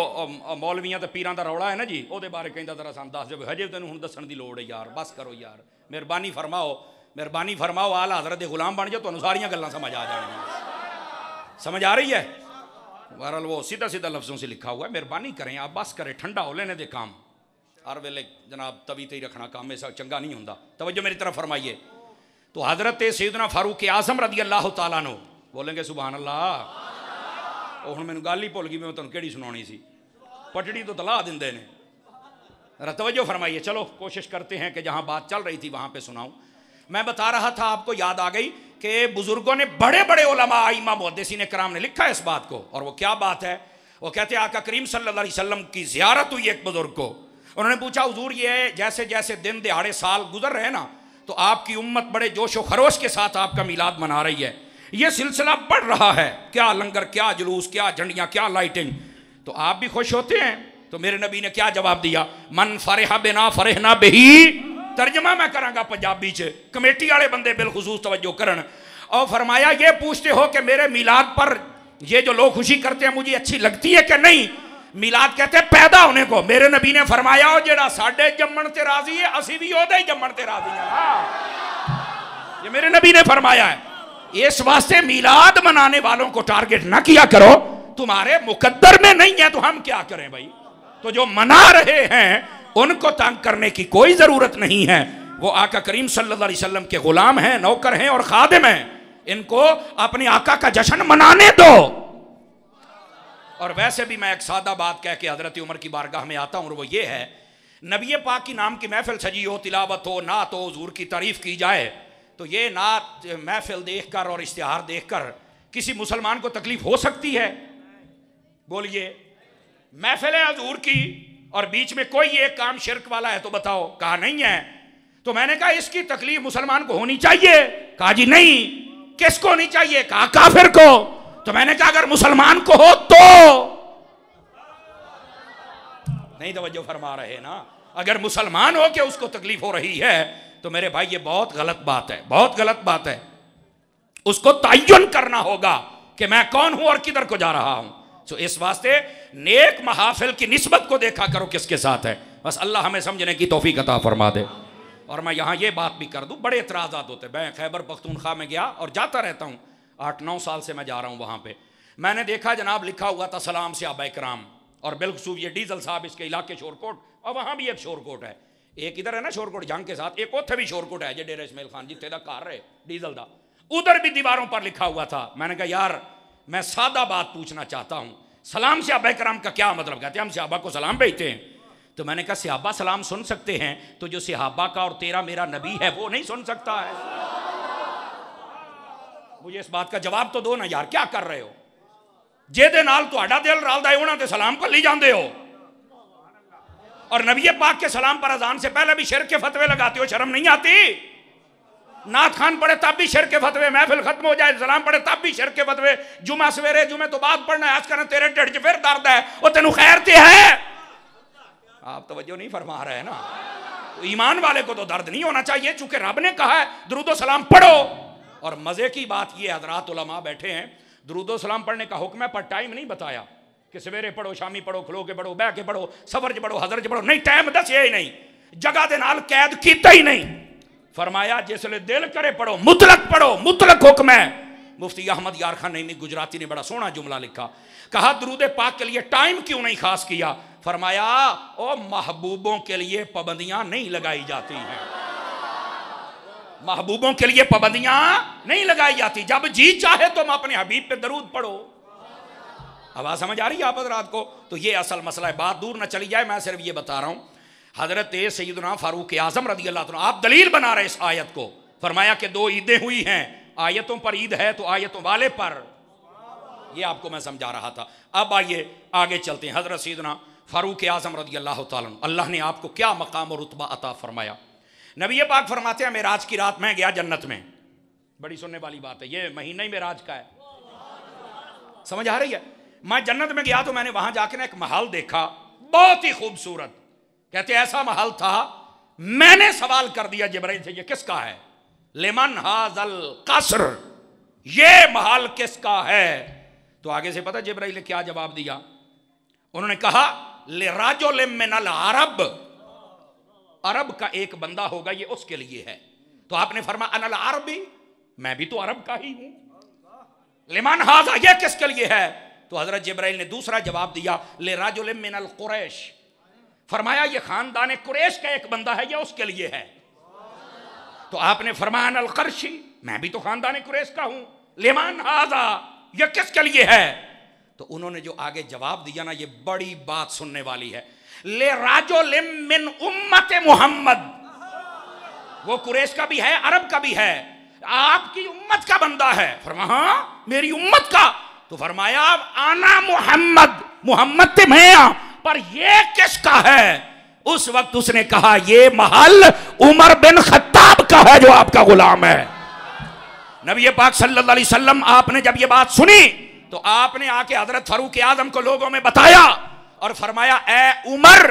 मौलवियां तो पीरां दा रौला है ना जी, ਉਹਦੇ बारे कहता जरा सन दस जब हजे तेन हुण दसन की लोड़ है यार, बस करो यार, मेहरबानी फरमाओ आला हज़रत दे गुलाम बन जाओ, तुहानू सारियां गल्लां समझ आ जाएंगी। समझ आ रही है? बहरहाल वो सीधा सीधा लफ्ज़ों से लिखा हुआ है, मेहरबानी करें आप, बस करें, ठंडा हो लेने दे काम। हर वेले जनाब तवी ते ही रखना काम ऐसा चंगा नहीं होंदा। तवज्जो मेरी तरफ फरमाइए। तो हज़रत सैयदना फारूक आज़म रज़ी अल्लाह तआला अन्हु, बोलेंगे सुभान अल्लाह। और हुण मैनूं गल ही भुल गई, मैं तुहानूं किहड़ी सुनाउणी सी, पटड़ी तो तला दिंदे ने। तवज्जो फरमाइए। चलो कोशिश करते हैं कि जहाँ बात चल रही थी वहाँ पे सुनाऊँ। मैं बता रहा था, आपको याद आ गई कि बुजुर्गों ने, बड़े बड़े उलमा आइमा मुहद्दिसीन कराम ने लिखा है इस बात को। और वो क्या बात है? वो कहते हैं आका करीम सल्लल्लाहु अलैहि वसल्लम की ज़ियारत हुई एक बुजुर्ग को। उन्होंने पूछा हुजूर ये जैसे जैसे दिन दिहाड़े साल गुजर रहे ना, तो आपकी उम्मत बड़े जोशो खरोश के साथ आपका मिलाद मना रही है, ये सिलसिला बढ़ रहा है, क्या लंगर, क्या जुलूस, क्या झंडियाँ, क्या लाइटिंग, तो आप भी खुश होते हैं? तो मेरे नबी ने क्या जवाब दिया? मन फरेहा बिना फरेहना बेही। तर्जमा मैं करांगा पंजाबी च, कमेटी वाले बंदे बिलखुसूस तवज्जो करन। और फरमाया ये पूछते हो कि मेरे मिलाद पर ये जो लोग खुशी करते हैं मुझे अच्छी लगती है कि नहीं? मिलाद कहते हैं पैदा होने को। मेरे नबी ने फरमाया ओ जेड़ा साडे जम्मण ते राजी है, असी भी ओदे ही जम्मण ते राजी हैं। ये मेरे नबी ने फरमाया है। इस वास्ते मिलाद मनाने वालों को टारगेट ना किया करो, तुम्हारे मुकद्दर में नहीं है तो हम क्या करें भाई। तो जो मना रहे हैं उनको तंग करने की कोई जरूरत नहीं है। वो आका करीम सल्लल्लाहु अलैहि वसल्लम के गुलाम हैं, नौकर हैं और खादिम हैं। इनको अपने आका का जश्न मनाने दो। और वैसे भी मैं एक सादा बात कह के हजरत उमर की बारगाह में आता हूँ, और वो ये है, नबी पाक की नाम की महफिल सजी हो, तिलावत हो, नात हो, हुजूर की तारीफ की जाए, तो ये नात महफिल देखकर और इश्तिहार देखकर किसी मुसलमान को तकलीफ हो सकती है? बोलिए। महफिल है हुजूर की और बीच में कोई एक काम शिरक वाला है तो बताओ? कहा नहीं है। तो मैंने कहा इसकी तकलीफ मुसलमान को होनी चाहिए? कहा जी नहीं। किसको होनी चाहिए? कहा काफिर को। तो मैंने कहा अगर मुसलमान को हो तो नहीं, तवज्जो फरमा रहे ना। अगर मुसलमान हो के उसको तकलीफ हो रही है तो मेरे भाई ये बहुत गलत बात है, बहुत गलत बात है। उसको तय्युन करना होगा कि मैं कौन हूं और किधर को जा रहा हूं। तो इस वास्ते नेक महाफिल की निस्बत को देखा करो किसके साथ है। बस अल्लाह हमें समझने की तौफीक अता फरमा दे। और मैं यहाँ ये बात भी कर दूं, बड़े एतराज़ात होते हैं। मैं खैबर पख्तूनख्वा में गया और जाता रहता हूँ, 8-9 साल से मैं जा रहा हूँ वहाँ पे। मैंने देखा जनाब लिखा हुआ था सलाम से आबा कराम, और बिल्कुल ये डीजल साहब इसके इलाके शोरकोट, और वहाँ भी एक शोरकोट है, एक इधर है ना शोरकोट जंग के साथ, एक उत्थे भी शोरकोट है जे डेरा इस्माइल खान जिथे दा घर है डीजल दा, उधर भी दीवारों पर लिखा हुआ था। मैंने कहा यार मैं सादा बात पूछना चाहता हूँ, सलाम से आबा कराम का क्या मतलब? कहते हैं हम सहाबा को सलाम भेजते हैं। तो मैंने कहा सहाबा सलाम सुन सकते हैं, तो जो सहाबा का और तेरा मेरा नबी है वो नहीं सुन सकता है? मुझे इस बात का जवाब तो दो ना यार, क्या कर रहे हो? जेदे नाल तुहाडा दिल रलदा है उन्हां ते सलाम कर ली जांदे हो, और नबी पाक के सलाम पर अजान से पहले भी शिरक के फतवे लगाते हो, शर्म नहीं आती? नात खान पढ़े तब भी शिरक के फतवे, महफिल खत्म हो जाए सलाम पढ़े तब भी शिरक के फतवे, जुमा सवेरे जुमे तो बाद पढ़ना है, आज करना तेरे ढिड च फिर दर्द है, वो तेनू खैर ते है। आप तवज्जो नहीं फरमा रहे हैं ना। तो ईमान वाले को तो दर्द नहीं होना चाहिए, चूंकि रब ने कहा है दुरूदो सलाम पढ़ो। और मजे की बात ये हजरात उलमा बैठे हैं, दुरूदो सलाम पढ़ने का हुक्म है पर टाइम नहीं बताया कि सवेरे पढ़ो, शामी पढ़ो, खलो के पढ़ो, बह के पढ़ो, सफर च पढ़ो, हजर च पढ़ो, नहीं टाइम दसिया ही नहीं, जगह दे नाल कैद किया ही नहीं। फरमाया जिसले दिल करे पढ़ो, मुतलक पढ़ो, मुतलक हुक्म है। मुफ्ती अहमद यार खान नईमी गुजराती ने बड़ा सोना जुमला लिखा, कहा दुरूद पाक के लिए टाइम क्यों नहीं खास किया? फरमाया ओ महबूबों के लिए पाबंदियां नहीं लगाई जाती हैं, महबूबों के लिए पाबंदियां नहीं लगाई जाती। जब जी चाहे तुम अपने हबीब पे दरूद पढ़ो। आवाज समझ आ रही है आप हजरात को? तो ये असल मसला है, बात दूर न चली जाए, मैं सिर्फ ये बता रहा हूं। हजरत सैयदना फारूक आजम रज़ी अल्लाह अन्हु, आप दलील बना रहे इस आयत को। फरमाया कि 2 ईदें हुई हैं, आयतों पर ईद है तो आयतों वाले पर, ये आपको मैं समझा रहा था। अब आइए आगे चलते हैं। हजरत सैयदना फारूक आजम रज़ी अल्लाह तआला अन्हु, अल्लाह ने आपको क्या मकाम और रुतबा अता फरमाया। नबी पाक फरमाते हैं मेराज की रात में गया जन्नत में। बड़ी सुनने वाली बात है, ये महीना ही मेराज का है, समझ आ रही है? मैं जन्नत में गया तो मैंने वहां जाकर ना एक महल देखा, बहुत ही खूबसूरत। कहते ऐसा महल था, मैंने सवाल कर दिया जिब्राइल से, ये किसका है? लिमन हाजल कसर, ये महल किसका है? तो आगे से पता जिब्राइल ने क्या जवाब दिया? उन्होंने कहा ले राजुलिम मिनल अरब, अरब का एक बंदा होगा, ये उसके लिए है। तो आपने फरमाया अनल अरबी, मैं भी तो अरब का ही हूं। लिमन हाजा, ये किसके लिए है? तो हजरत जिब्राइल ने दूसरा जवाब दिया ले राजुलिम मिनल कुरैश, फरमाया ये खानदान कुरैश का एक बंदा है, ये उसके लिए है। तो आपने फरमाया अनल कर्शी, मैं भी तो खानदान कुरैश का हूं। लिमन हाजा, ये किसके लिए है? तो उन्होंने जो आगे जवाब दिया ना, ये बड़ी बात सुनने वाली है। ले राजुलिम मिन उम्मत मोहम्मद, वो कुरैश का भी है, अरब का भी है, आपकी उम्मत का बंदा है। फरमाया हाँ मेरी उम्मत का। तो फरमाया आना मोहम्मद, मोहम्मद ते मैं, पर ये किसका है? उस वक्त उसने कहा ये महल उमर बिन खत्ताब का है, जो आपका गुलाम है। नबी पाक सल्लल्लाहु अलैहि वसल्लम, आपने जब ये बात सुनी तो आपने आके हजरत फारूक आजम को लोगों में बताया और फरमाया ए उमर,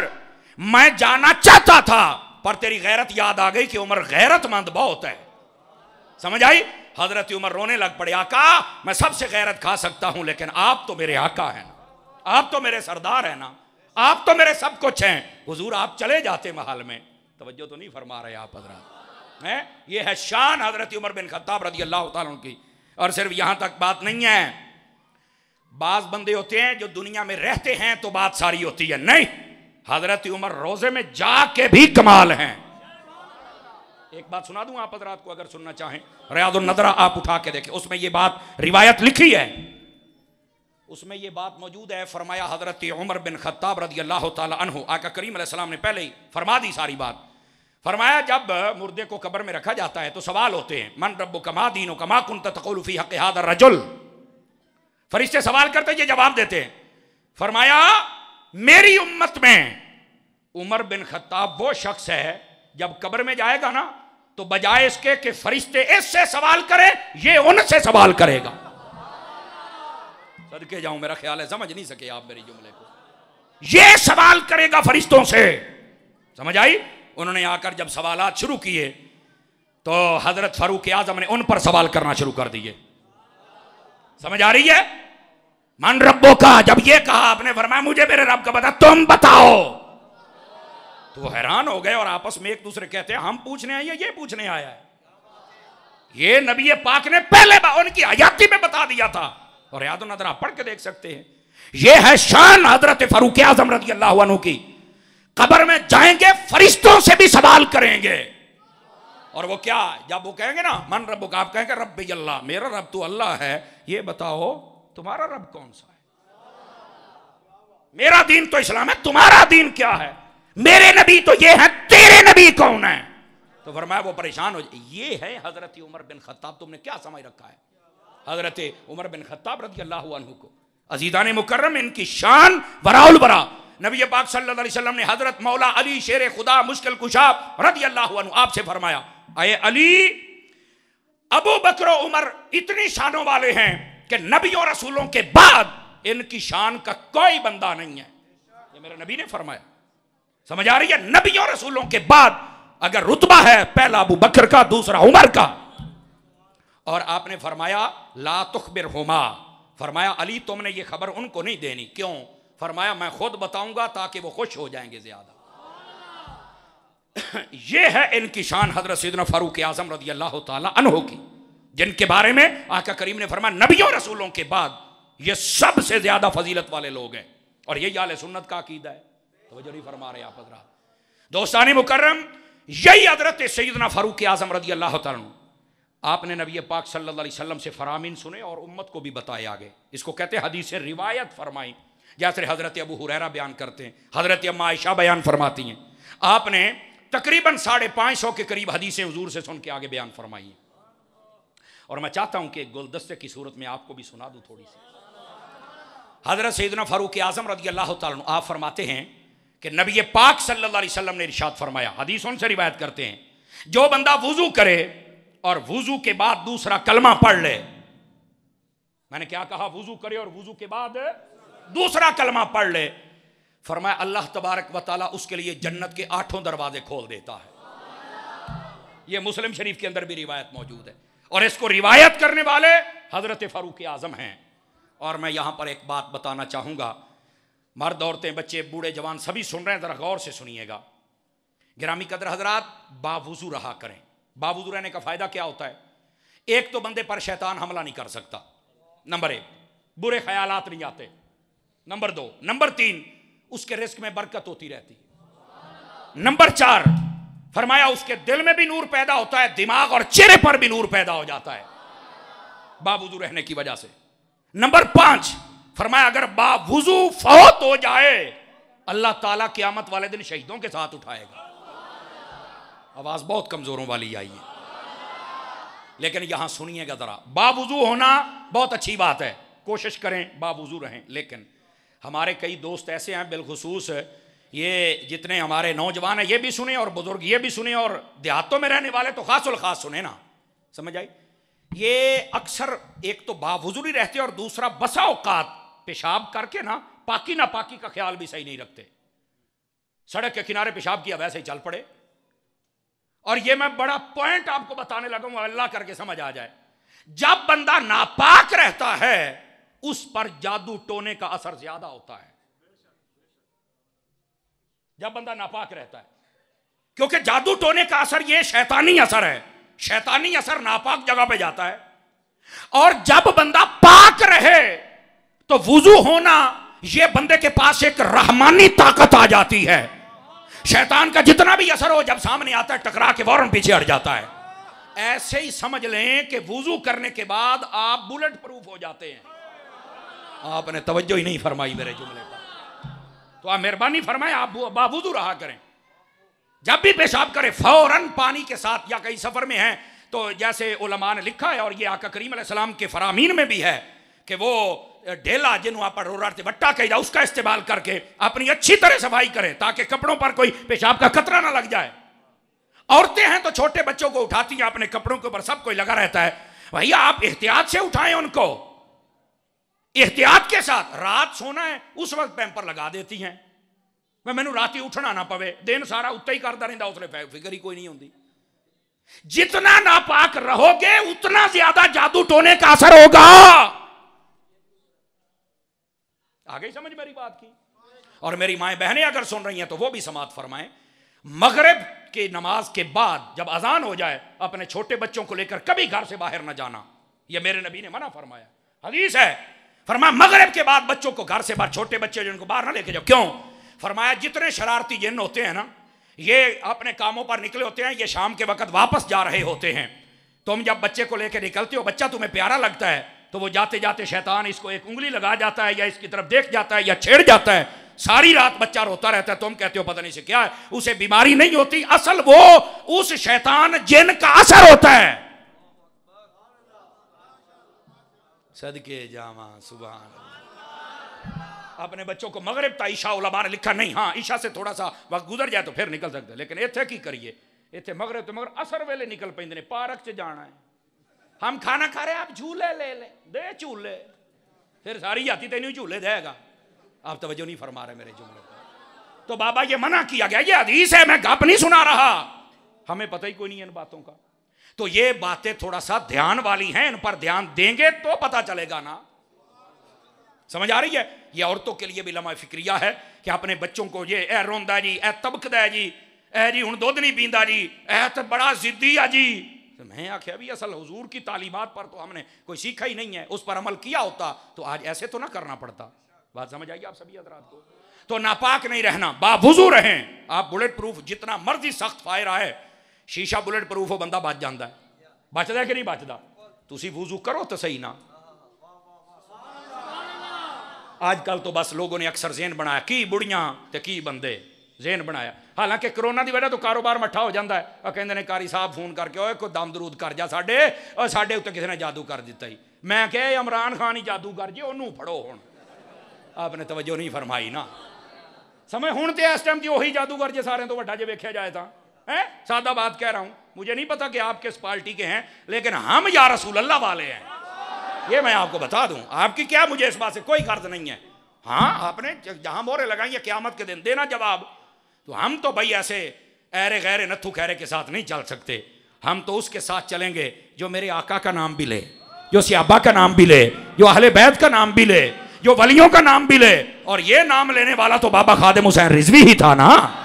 मैं जाना चाहता था पर तेरी गैरत याद आ गई कि उमर गैरतमंद बहुत है। समझ आई? हजरत उमर रोने लग पड़े, आका मैं सबसे गैरत खा सकता हूं, लेकिन आप तो मेरे आका हैं ना, आप तो मेरे सरदार हैं ना, आप तो मेरे सब कुछ हैं। हुजूर आप चले जाते महल में। तवज्जो तो नहीं फरमा रहे आप हजरत हैं? ये है शान हजरत उमर बिन खत्ताब रज़ी अल्लाह तआला अन्हु की। और सिर्फ यहां तक बात नहीं है, बाज बंदे होते हैं जो दुनिया में रहते हैं तो बात सारी होती है, नहीं, हजरत उमर रोजे में जाके भी कमाल हैं। एक बात सुना दूं आप हजरात को, अगर सुनना चाहें, रियादुन नदरा आप उठा के देखें, उसमें ये बात रिवायत लिखी है, उसमें ये बात मौजूद है। फरमाया हजरत उमर बिन खत्ताब रज़ी अल्लाह तआला अन्हु, आका करीम अलैहिस्सलाम ने पहले ही फरमा दी सारी बात। फरमाया जब मुर्दे को कब्र में रखा जाता है तो सवाल होते हैं, मन रब्बुका मा दीनुका मा कुन्त तक़ूलु फी हक़्क़ि हाज़ा रजुल। फरिश्ते सवाल करते ये जवाब देते हैं। फरमाया मेरी उम्मत में उमर बिन खत्ताब वो शख्स है, जब कब्र में जाएगा ना तो बजाय इसके कि फरिश्ते इससे सवाल करें, ये उनसे सवाल करेगा। सदके जाऊं, मेरा ख्याल है समझ नहीं सके आप मेरी जुमले को। ये सवाल करेगा फरिश्तों से, समझ आई? उन्होंने आकर जब सवालात शुरू किए तो हजरत फारूक आजम ने उन पर सवाल करना शुरू कर दिए। समझ आ रही है? मन रब्बो का, जब ये कहा आपने फरमाया मुझे मेरे रब का बता, तुम बताओ। तो हैरान हो गए और आपस में एक दूसरे कहते हैं हम पूछने आए, ये पूछने आया है। ये नबी पाक ने पहले उनकी हयाती में बता दिया था, और याद नजर पढ़ के देख सकते हैं। ये है शान हजरत फारूक आजम रज़ी अल्लाह अन्हु की। कब्र में जाएंगे, फरिश्तों से भी सवाल करेंगे। और वो क्या, जब वो कहेंगे ना मन रब्बु का, आप कहेंगे रब्बी अल्लाह, मेरा रब तो अल्लाह है, ये बताओ तुम्हारा रब कौन सा है? मेरा दीन तो इस्लाम है, तुम्हारा दीन क्या है? मेरे नबी तो ये है, तेरे नबी कौन है? तो फरमाया वो परेशान हो जाए। ये है हजरत उमर बिन खत्ताब। तुमने क्या समझ रखा है हजरत उमर बिन खत्ताब रज़ी अल्लाह अन्हु को? अजीज़ान मुकर्रम, इनकी शान वराउल बरा। नबी पाक सल्लल्लाहु अलैहि वसल्लम ने हजरत मौला अली शेर खुदा मुश्किल कुशा रज़ी अल्लाह अन्हु आपसे फरमाया, अये अली, अबू बकर और उमर इतनी शानों वाले हैं कि नबियों रसूलों के बाद इनकी शान का कोई बंदा नहीं है। ये मेरे नबी ने फरमाया। समझ आ रही है? नबियों रसूलों के बाद अगर रुतबा है, पहला अबू बकर का, दूसरा उमर का। और आपने फरमाया ला तुखबिरहुमा, फरमाया अली तुमने ये खबर उनको नहीं देनी। क्यों? फरमाया मैं खुद बताऊंगा ताकि वो खुश हो जाएंगे ज्यादा। ये है इनकी शान हजरत सैयदना फारूक आजम रज़ी अल्लाह तआला अन्हु की, जिनके बारे में आका करीम ने फरमाया नबियों रसूलों के बाद ये सबसे ज्यादा फजीलत वाले लोग हैं। और यही आले सुन्नत का अकीदा है। तो नहीं फरमा रहे आप हजरात। दोस्तानी मुकर्रम, यही हजरत सैयदना फारूक आजम रज़ी अल्लाह तआला अन्हु, आपने नबी पाक सल्लल्लाहु अलैहि वसल्लम से फरामीन सुने और उम्मत को भी बताए आगे। इसको कहते हैं हदीस रिवायत फरमाई। जैसे हजरत अबू हुरैरा बयान करते हैं, हजरत अम्मा आयशा बयान फरमाती हैं। आपने तकरीबन 550 के करीब हदीसें हुजूर से सुन के आगे बयान फरमाई हैं। और मैं चाहता हूं कि एक गुलदस्ते की सूरत में आपको भी सुना दूं थोड़ी सी। हजरत सैयदना फारूक आजम रज़ी अल्लाह तआला अन्हु आप फरमाते हैं कि नबी पाक सल्लल्लाहु अलैहि वसल्लम ने इरशाद फरमाया, हदीस उनसे रिवायत करते हैं, जो बंदा वुजू करे और वुजू के बाद दूसरा कलमा पढ़ ले। मैंने क्या कहा? वुजू करे और वुजू के बाद दूसरा कलमा पढ़ ले, फरमाया अल्लाह तबारक व तआला उसके लिए जन्नत के 8 दरवाजे खोल देता है। यह मुस्लिम शरीफ के अंदर भी रिवायत मौजूद है और इसको रिवायत करने वाले हजरत फारूक आजम हैं। और मैं यहां पर एक बात बताना चाहूंगा, मर्द औरतें बच्चे बूढ़े जवान सभी सुन रहे हैं, जरा गौर से सुनिएगा। गिरामी कदर हजरात, बावुजू रहा करें। बावुजू रहने का फायदा क्या होता है? एक तो बंदे पर शैतान हमला नहीं कर सकता, नंबर 1, बुरे ख्यालात नहीं आते, नंबर 2, नंबर 3 उसके रिस्क में बरकत होती रहती है, नंबर 4 फरमाया उसके दिल में भी नूर पैदा होता है, दिमाग और चेहरे पर भी नूर पैदा हो जाता है बावुजू रहने की वजह से। नंबर 5 फरमाया अगर बावुजू फौत हो जाए अल्लाह ताला क़यामत वाले दिन शहीदों के साथ उठाएगा। आवाज बहुत कमजोरों वाली आई है, लेकिन यहां सुनिएगा जरा। बावुजू होना बहुत अच्छी बात है, कोशिश करें बावुजू रहें। लेकिन हमारे कई दोस्त ऐसे हैं, बिलखुसूस ये जितने हमारे नौजवान हैं ये भी सुने और बुजुर्ग ये भी सुने और देहातों में रहने वाले तो खासुल खास सुने ना, समझ आई। ये अक्सर एक तो बावुजू ही रहते और दूसरा बसा औकात पेशाब करके ना पाकी ना पाकी का ख्याल भी सही नहीं रखते। सड़क के किनारे पेशाब किया वैसे ही चल पड़े। और ये मैं बड़ा पॉइंट आपको बताने लगूंगा, अल्लाह करके समझ आ जाए। जब बंदा नापाक रहता है उस पर जादू टोने का असर ज्यादा होता है, जब बंदा नापाक रहता है, क्योंकि जादू टोने का असर ये शैतानी असर है। शैतानी असर नापाक जगह पे जाता है। और जब बंदा पाक रहे तो वुजू होना ये बंदे के पास एक रहमानी ताकत आ जाती है। शैतान का जितना भी असर हो जब सामने आता है टकरा के फौरन पीछे हट जाता है। ऐसे ही समझ लें कि वुजू करने के बाद आप बुलेट प्रूफ हो जाते हैं। आपने तवज्जो ही नहीं फरमाई मेरे जुमले पर, तो आप मेहरबानी फरमाए आप बावुजू रहा करें। जब भी पेशाब करें फौरन पानी के साथ, या कहीं सफर में है तो जैसे उलमा ने लिखा है और ये आका करीम अलैहिस्सलाम के फरामीन में भी है कि वो ढेला जिन्हों पर रोराते वट्टा कही उसका इस्तेमाल करके अपनी अच्छी तरह सफाई करें ताकि कपड़ों पर कोई पेशाब का कतरा ना लग जाए। औरतें हैं तो छोटे बच्चों को उठाती हैं अपने कपड़ों के ऊपर, सब कोई लगा रहता है। भैया आप एहतियात से उठाएं उनको, एहतियात के साथ। रात सोना है उस वक्त पैम्पर लगा देती हैं, मैं मैनू रात ही उठना ना पवे, दिन सारा उत्ते ही करता रहता, उसने फिक्र ही कोई नहीं होती। जितना नापाक रहोगे उतना ज्यादा जादू टोने का असर होगा। आगे समझ मेरी बात की। और मेरी माएं बहनें अगर सुन रही हैं तो वो भी समात फरमाएं। मगरिब की नमाज के बाद जब अजान हो जाए अपने छोटे बच्चों को लेकर कभी घर से बाहर ना जाना, यह मेरे नबी ने मना फरमाया, हदीस है। फरमाया मगरिब के बाद बच्चों को घर से बाहर, छोटे बच्चे जिनको बाहर ना लेके जाओ। क्यों? फरमाया जितने शरारती जिन्न होते हैं ना ये अपने कामों पर निकले होते हैं, ये शाम के वक्त वापस जा रहे होते हैं। तुम जब बच्चे को लेकर निकलते हो, बच्चा तुम्हें प्यारा लगता है तो वो जाते जाते शैतान इसको एक उंगली लगा जाता है या इसकी तरफ देख जाता है या छेड़ जाता है। सारी रात बच्चा रोता रहता है, तुम कहते हो पता नहीं से क्या है, उसे बीमारी नहीं होती, असल वो उस शैतान जिन का असर होता है। सदके जामा सुभान। अपने बच्चों को मगरिब ता ईशा उलमा ने लिखा नहीं, हाँ ईशा से थोड़ा सा वक्त गुजर जाए तो फिर निकल सकते, लेकिन इत्थे की करिए, इत्थे मगरिब तो मगर असर वेले निकल पेंदे ने, पार्क च जाना है, हम खाना खा रहे, आप झूले ले ले, दे झूले, फिर सारी जाती तेन झूले देगा। आप तवज्जो नहीं फरमा रहे मेरे जुमले पर। तो बाबा ये मना किया गया, ये हदीस है, मैं गप नहीं सुना रहा, हमें पता ही कोई नहीं है इन बातों का। तो ये बातें थोड़ा सा ध्यान वाली हैं, इन पर ध्यान देंगे तो पता चलेगा ना। समझ आ रही है? ये औरतों के लिए भी लम्हा फिक्रिया है कि अपने बच्चों को ये ए रोंदा जी, ए तबकदा जी, ए जी हुण दुध नहीं पींदा जी, ए तो बड़ा जिद्दी है जी। तो मैं आख्या भी असल हुजूर की तालीमात पर तो हमने कोई सीखा ही नहीं है, उस पर अमल किया होता तो आज ऐसे तो ना करना पड़ता। बात समझ आइए आप सभी हज़रात को? तो नापाक नहीं रहना, बावुजू रहें। आप बुलेट प्रूफ जितना मर्जी सख्त फायर आए, शीशा बुलेट प्रूफ हो बंदा बच जाता है, बचता है कि नहीं बचता? तुसी वुजू करो तो सही ना। आजकल तो बस लोगों ने अक्सर ज़हन बनाया की बुढ़ियां ते की बंदे, ज़हन बनाया। हालांकि कोरोना की वजह तो कारोबार मट्ठा हो जाता है। कहते ने कारी साहब फोन करके ओए कोई दम दरूद कर जा साडे, और साडे उत्ते किसी ने जादू कर दिता ही। मैं कहा इमरान खान ही जादू कर जे, उन्होंने फड़ो हुण। आपने तवज्जो नहीं फरमाई ना। समय हुण तो इस टाइम की वही जादूगर जे सारे तो वड्डा जे वेख्या जाए तो है। सादा बात कह रहा हूँ, मुझे नहीं पता कि आप किस पार्टी के हैं, लेकिन हम या रसूल अल्लाह वाले हैं, ये मैं आपको बता दूं। आपकी क्या, मुझे इस बात से कोई गर्ज नहीं है। हाँ आपने जहां मोहरे लगाई है क़यामत के दिन देना जवाब। तो हम तो भाई ऐसे ऐरे गैरे नत्थु खैरे के साथ नहीं चल सकते, हम तो उसके साथ चलेंगे जो मेरे आका का नाम भी ले, जो सियाबा का नाम भी ले, जो अहले बैत का नाम भी ले, जो वलियों का नाम भी ले। और ये नाम लेने वाला तो बाबा खादिम हुसैन रिजवी ही था ना।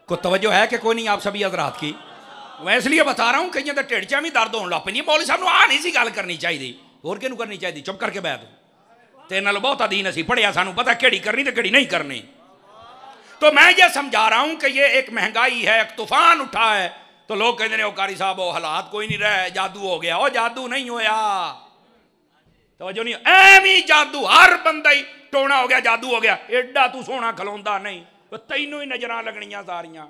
को तवज्जो है कि कोई नहीं आप सभी हजरात की? मैं इसलिए बता रहा हूं कहीं तो ढिड च भी दर्द होने लग पैंदी। मौलवी साहब आ नहीं सी गल करनी चाहिए, होर किहनूं करनी चाहिए? चुप करके बैठ, तेरे नाल बहुत दीन असीं पढ़िया, सानू पता केड़ी करनी ते केड़ी नहीं करनी। तो मैं ये समझा रहा हूं कि ये एक महंगाई है, एक तूफान उठा है। तो लोग कहते हैं कारी साहब वो हालात कोई नहीं रहे, जादू हो गया। वो जादू नहीं होया, तवज्जो नहीं, एवं जादू हर बंदा ही टोना हो गया, जादू हो गया। एडा तू सोहना खलोंदा नहीं, तैनू ही नजर लगनियां सारियां।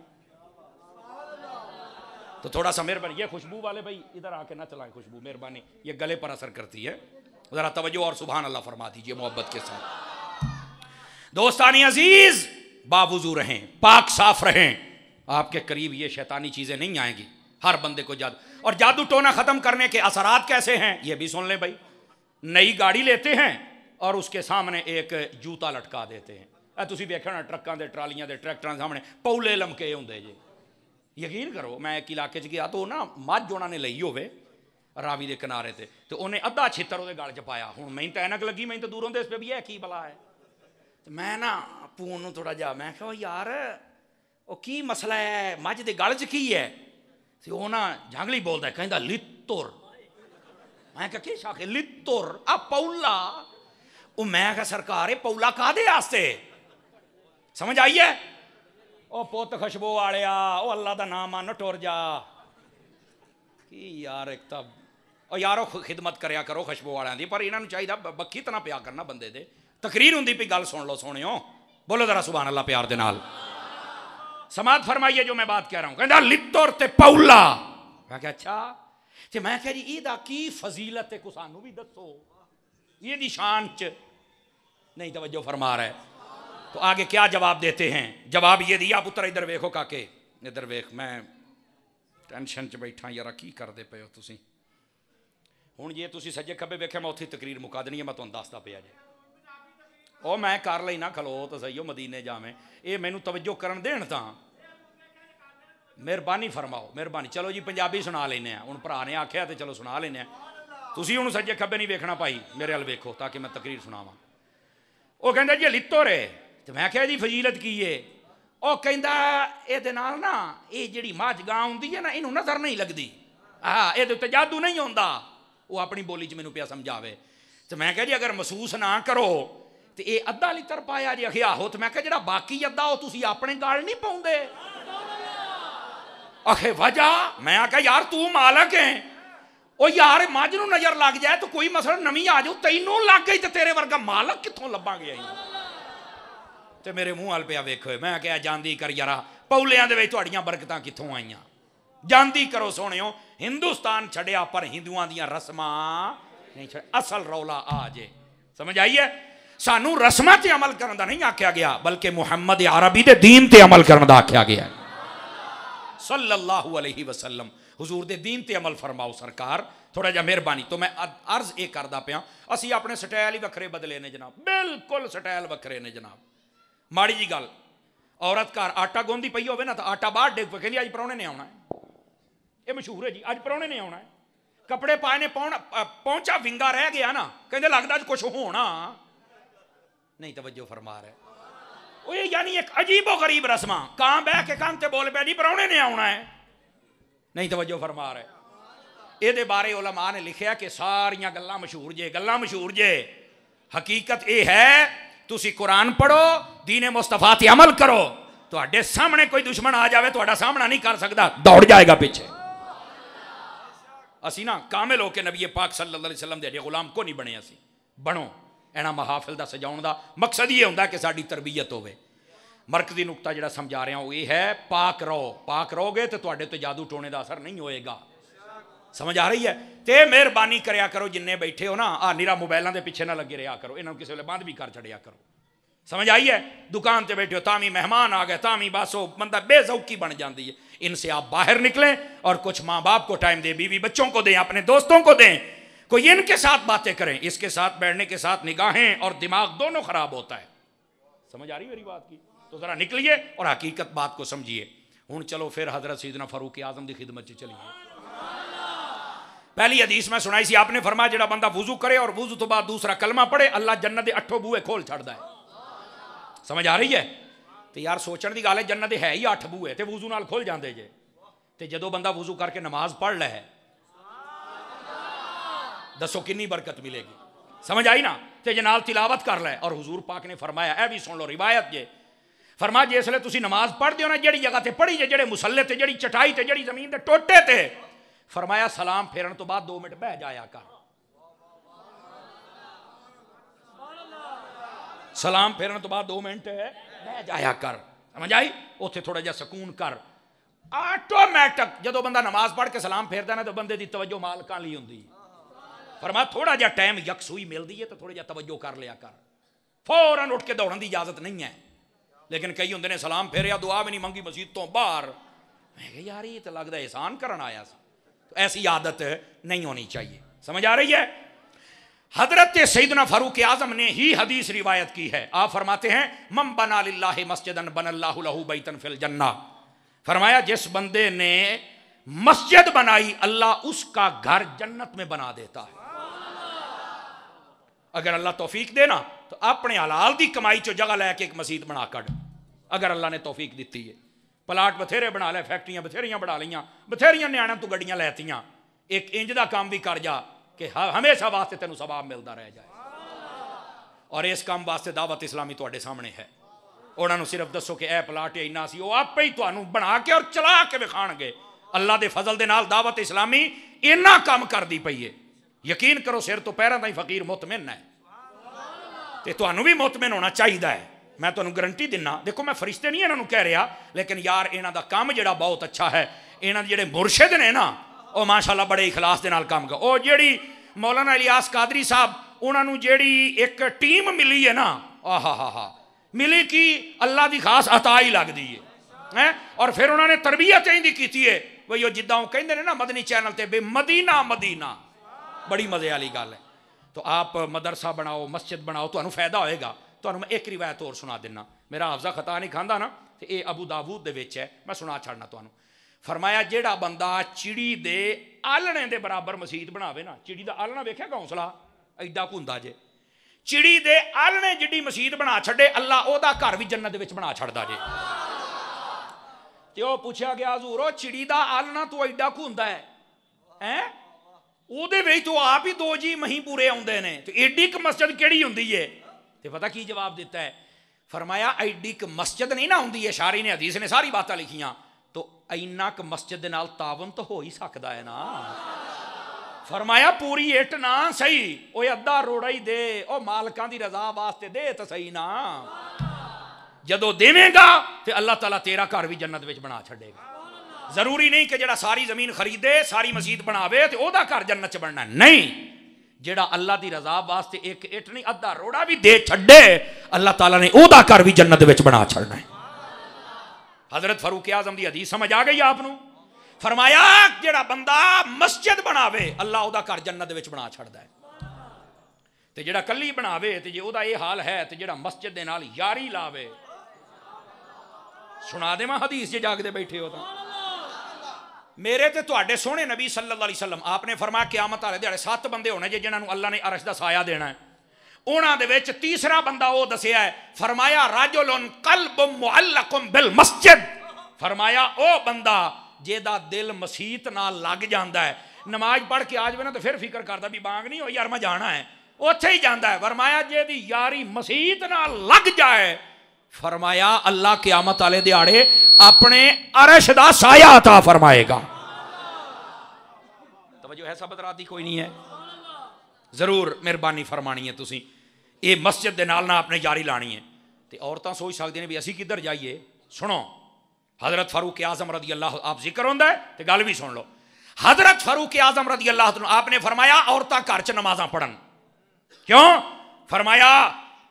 तो थोड़ा सा मेहरबानी, ये खुशबू वाले भाई इधर आके ना चलाएं खुशबू, मेहरबानी, ये गले पर असर करती है, जरा तवज्जो और सुभान अल्लाह फरमा दीजिए मोहब्बत के साथ। दोस्तानी अजीज, बावुजू रहें, पाक साफ रहें, आपके करीब ये शैतानी चीजें नहीं आएंगी। हर बंदे को जादू, और जादू टोना खत्म करने के असरात कैसे हैं ये भी सुन ले भाई। नई गाड़ी लेते हैं और उसके सामने एक जूता लटका देते हैं। तुसीं वेखो ना ट्रकों के ट्रालियां के ट्रैक्टरों के सामने पौले लमके होंदे जे। यकीन करो मैं एक इलाके च गया तो ना मझ उन्होंने लई होवे रावी के किनारे ते, तो उन्हें अद्धा छित्तर वो गल च पाया। हुण मैं तो ऐनक लगी, मैं तो दूरों दे इस पे भी है की भला है। तो मैं ना पून नूं थोड़ा जा मैं कहा यार वो की मसला है, मझ के गल च की है? तो वो ना जंगली बोलता कहता लित्तुर। मैं क्या शाखे लित्तुर आ पौला? वो मैं क्या सरकार पौला कादे आस्ते? समझ आई है? ओ पुत खुशबू वालिया, ओ अल्लाह का नाम मन टुर जा कि यार एक तब और यारो खिदमत करया करो खुशबू वालियां दी, पर इन्हां नूं चाहिदा बक्खी तना पिया करना बंदे दे। तकरीर हुंदी पई गल सुन लो सोहणियो, बोलो जरा सुभान अल्लाह प्यार दे नाल। समात फरमाइए जो मैं बात कह रहा हूं। कहंदा लित्तुर ते पौला। मैं क्या अच्छा, ते मैं कह जी इहदा की फजीलत है, को सानू भी दसो, ये दी शान च नहीं तवज्जो फरमा रहा है। तो आगे क्या जवाब देते हैं? जवाब ये दिया, पुत्र इधर वेखो काके, इधर वेख, मैं टेंशन च बैठा यार की करदे पे हो तुसीं। हुण जे तुसीं सज्जे खब्बे वेखे मैं उत्थे तकरीर मुका देनी है, मैं तुहानूं दसदा पिया जे। ओ मैं कर लई ना, खलो तो सही हो मदीने जावें, ये मैनूं तवज्जो करन देण तां मेहरबानी फरमाओ, मेहरबानी। चलो जी पंजाबी सुना लेने आ, हुण भरा ने आख्या तो चलो सुना लेने आ। तुसीं हुण सज्जे खब्बे नहीं वेखना भाई, मेरे अल वेखो ताकि मैं तकरीर सुनावां। वो कहंदा जी लित्तुर है, तो मैं क्या जी फजीलत की है? वो कहंदा इहदे नाल ना ये जिहड़ी मझ गां हुंदी है ना, इहनूं नज़र नहीं लगदी, हाँ इहदे उत्ते जादू नहीं होंदा। वो अपनी बोली च मैनूं पिया समझावे। तो मैं क्या जी अगर महसूस ना करो तो ये अद्धा लित्तर पाया जी? आखे आहो। तो मैं क्या जिहड़ा बाकी अद्धा वो तुसीं अपने गल नहीं पाउंदे? आखे वजह? मैं आख्या यार तू मालक है, ओ यार मझ नूं नज़र लग जाए तो कोई मसला नवीं आ जाओ, तैनूं लग गई तो तेरे वर्गा मालक कित्थों लभांगे असीं? ते मेरे मूँह वाल पिया वेखो। मैं क्या जानदी कर यारा पौलियां दे विच तुहाड़ियां बरकतां कित्थों आईयां? जानदी करो सोहणियो, हिंदुस्तान छड़िया पर हिंदुआं दियां रस्मां नहीं छड़, असल रौला आ जे। समझ आई है? सानू रस्मां ते अमल करन दा नहीं आख्या गया, बल्कि मुहम्मद अरबी दे दीन ते अमल करन दा आख्या गया है सल्लल्लाहु अलैहि वसल्लम। हुजूर दे दीन ते अमल फरमाओ सरकार, थोड़ा जा मेहरबानी। तो मैं अर्ज ये करदा पिया, असी अपने स्टाइल ही वखरे बदले ने जनाब, बिल्कुल स्टाइल वखरे ने जनाब। माड़ी जी गल, औरत घर आटा गुंदी पई होवे ना तो आटा बाहर डिग पे, कहंदी अज परौणे ने आउणा है, ये मशहूर है जी, अज परौणे ने आउणा है। कपड़े पाए ने पहुंचा विंगा रह गया ना, कहंदे लगदा अज कुछ होना नहीं। तवज्जो फरमा रहे ओ, ये यानी एक अजीबो गरीब रस्मां, कां बह के कान ते बोल पे जी परौणे ने आउणा है, नहीं तवज्जो फरमा रहे। ये बारे उलमा ने लिखा कि सारियां गल्लां मशहूर जे, गल्लां मशहूर जे, हकीकत यह है तुसी कुरान पढ़ो, दीने मुस्तफा ते अमल करो, तुहाडे सामने कोई दुश्मन आ जाए तुहाडा सामना नहीं कर सकता, दौड़ जाएगा पीछे। असी ना कामिल होके नबी पाक सल्लल्लाहु अलैहि वसल्लम दे गुलाम को नहीं बने। असी बनो इन्हां महाफिल दा सजाउण दा मकसद ये हुंदा कि साडी तरबियत होवे। मरकजी नुकता जिहड़ा समझा रहा वो ये है, पाक रहो, पाक रहोगे तो तुहाडे ते जादू टोने का असर नहीं होएगा। समझ आ रही है? तो मेहरबानी करया करो जिन्ने बैठे हो ना, आ निरा मोबाइलों के पिछे ना लगे रहा करो, इन्हों किसी वे बंद भी कर छड़िया करो। समझ आई है? दुकान पर बैठे हो तामी मेहमान आ गए, तामी बस वो बंदा बेजौकी बन जाती है। इनसे आप बाहर निकलें और कुछ माँ बाप को टाइम दें, बीवी बच्चों को दें, अपने दोस्तों को दें, कोई इनके साथ बातें करें। इसके साथ बैठने के साथ निगाहें और दिमाग दोनों खराब होता है। समझ आ रही मेरी बात की? तो जरा निकलिए और हकीकत बात को समझिए। हूँ चलो फिर हजरत सैयदना फारूक आजम की खिदमत च चलिए। पहली हदीस मैं सुनाई सी, आपने फरमाया जेड़ा बंदा वुजू करे और वुजू तो बाद दूसरा कलमा पढ़े, अल्लाह जन्नत के 8 बूहे खोल छड़दा है। समझ आ रही है? तो यार सोचने की गल है, जन्नत है ही 8 बूहे तो वुजू नाल खुल जाते जे। तो जो बंदा वुजू करके नमाज पढ़ लै, दसो कितनी बरकत मिलेगी। समझ आई ना? तो जे नाल तिलावत कर लै, और हुजूर पाक ने फरमाया, यह भी सुन लो रिवायत जे, फरमाया जिसले तुसी नमाज पढ़ते हो ना, जेड़ी जगह ते पढ़ी जे, जेड़े मुसल्ले ते, जेड़ी चटाई ते, जेड़ी जमीन ते टोटे ते, फरमाया सलाम फेरन तो बाद 2 मिनट बह जाया कर। सलाम फेरन तो बाद 2 मिनट बह जाया कर। समझ आई? उत्थे थोड़ा जा सकून कर। ऑटोमैटिक जो बंदा नमाज पढ़ के सलाम फेरदा ना, तो बंदे की तवज्जो मालकां लई हुंदी। फरमाया थोड़ा जा टाइम यकसुई मिलती है तो थोड़ा जा तवज्जो कर लिया कर, फौरन उठ के दौड़न की इजाजत नहीं है। लेकिन कई होंगे ने सलाम फेरिया, दुआ भी नहीं मंगी, मसीत तो बाहर। मैं कहा यार ये तो लगता है एहसान करन आया सा। तो ऐसी आदत नहीं होनी चाहिए। समझ आ रही है? हजरत सैयदना फारूक आजम ने ही हदीस रिवायत की है। आप फरमाते हैं, मम बना लिल्लाहि मस्जिदन बनल्लाहु लहू बैतन फिल जन्नह। फरमाया जिस बंदे ने मस्जिद बनाई, अल्लाह उसका घर जन्नत में बना देता है। अगर अल्लाह तौफीक देना तो अपने हलाल की कमाई चो जगह लैके एक मसीत बना कड़, अगर अल्लाह ने तौफीक दी है। प्लाट बथेरे बना ले, फैक्ट्रियां बथेरियां बना लियां, बथेरियां न्याणियां तू गड्डियां लैतियां, एक इंज का काम भी कर जा कि हमेशा वास्ते तेन सवाब मिलता रह जाए। और इस काम वास्ते दावत इस्लामी तुहाडे सामने है। उन्होंने सिर्फ दसो कि यह प्लाट इन्ना सी, वो आपे ही तुहानू बना के और चला के विखाणगे। अल्लाह के फजल के नाल दावत इस्लामी इन्ना काम करती पई है, यकीन करो सिर तो पैरों ताईं फकीर मुतमिन है। तो तुहानू भी मुतमिन होना चाहिए है। मैं तुहानू गारंटी दिना, देखो मैं फरिश्ते नहीं इन्हों कह रहा, लेकिन यार इन्हों का काम जिहड़ा बहुत अच्छा है। इन्हों के जिहड़े मुर्शिद ने ना, वो माशाअल्लाह बड़े इखलास के नाल काम कर। वो जिहड़ी मौलाना इलियास कादरी साहब, उन्होंने जिहड़ी एक टीम मिली है ना, आहा हा हा मिली कि अल्लाह की खास अता ही लगती है। और फिर उन्होंने तरबियत इंदी की है, वही वो जिदा कहते हैं ना मदनी चैनल पर, बे मदीना मदीना, बड़ी मजे वाली गल है। तो आप मदरसा बनाओ, मस्जिद बनाओ, तो फायदा होएगा। तो मैं एक रिवायत और सुना देना, मेरा हाफजा खता नहीं खांदा ना, तो ये अबू दाऊद दे विच है, मैं सुना छड़ना तुहानू। फरमाया जेड़ा बंदा चिड़ी दे आलने दे बराबर मसीत बनावे ना, चिड़ी दा आलना वेख्या घौंसला एडा कुंदा जे, चिड़ी दे आलने जिड्डी मसीत बना छड़े, अल्लाह ओदा घर भी जन्नत दे विच बना छड़दा जे। ते ओह पुछया गया हजूर ओ चिड़ी दा आलना तो एडा कुंदा है, हैं ਉਹਦੇ ਵਿੱਚ तो आप ही 2 जी मही पूरे आउंदे ने, तो एडी क मस्जिद किहड़ी हुंदी है? ते पता की जवाब दिता है? फरमाया एडी क मस्जिद नहीं ना हुंदी है, शारी ने हदीस ने सारी बातें लिखियां, तो इन्ना क मस्जिद दे नाल तावन तो हो ही सकदा है ना। फरमाया पूरी इट ना सही, ओए अद्धा रोड़ा ही दे, ओ मालकां दी रजा वास्ते दे तो सही ना। जदों देवेगा तो अल्लाह ताला तेरा घर भी जन्नत विच बना छड़ेगा। जरूरी नहीं कि जेड़ा सारी जमीन खरीदे, सारी मसीत बनावे तो ओदा घर जन्नत च बनना, नहीं। जेड़ा अल्लाह की रजा वास्ते एक इट नहीं अद्धा रोड़ा भी दे छड़े, अल्लाह ताला ने ओदा घर भी जन्नत विच बना छड़ना है। हजरत फारूक आजम की हदीस समझ आ गई आपनू? फरमाया जेड़ा बंदा मस्जिद बनावे, अल्लाह ओदा घर जन्नत विच बना छड़दा है। ते जेड़ा कल्ली बनावे, ते जे ओदा ये हाल है, ते जेड़ा मस्जिद दे नाल यारी लावे, सुना दे मैं हदीस जे जागदे बैठे हो तो मेरे ते तुहाडे सोहने नबी सल्लल्लाहु अलैहि वसल्लम आपने फरमाया क़यामत वाले दिहाड़े 7 बंदे होने जे जिन्हां नूं अल्लाह ने अरश दा साया देना है। उन्हां दे विच तीसरा बंदा वो दसिया है, फरमाया राजुलुन क़ल्बुन मुअल्लक़ुन बिल मस्जिद। फरमाया ओ बंदा जेदा दिल मसीत नाल लग जांदा है, नमाज पढ़ के आ जावे ना तो फिर फिक्र करदा भी बांग नहीं होई यार मैं जाना है, उत्थे ही जांदा है। फरमाया जेदी यारी मसीत नाल लग जाए, फरमाया अल्लाह क़यामत वाले दिहाड़े अपने अरश दा साया अता फरमाएगा। तवज्जो है सब राती कोई नहीं है? जरूर मेहरबानी फरमानी है तुसी, ये मस्जिद दे नाल ना अपने यारी लानी है। तो औरतां सोच सकते हैं भी असी किधर जाइए। सुनो हजरत फारूक आजम रदी अल्लाह, आप जिक्र होंदा है तो गल भी सुन लो। हजरत फारूक आजम रदी अल्लाह तआला आपने फरमाया औरतां घर च नमाज़ां पढ़न। क्यों? फरमाया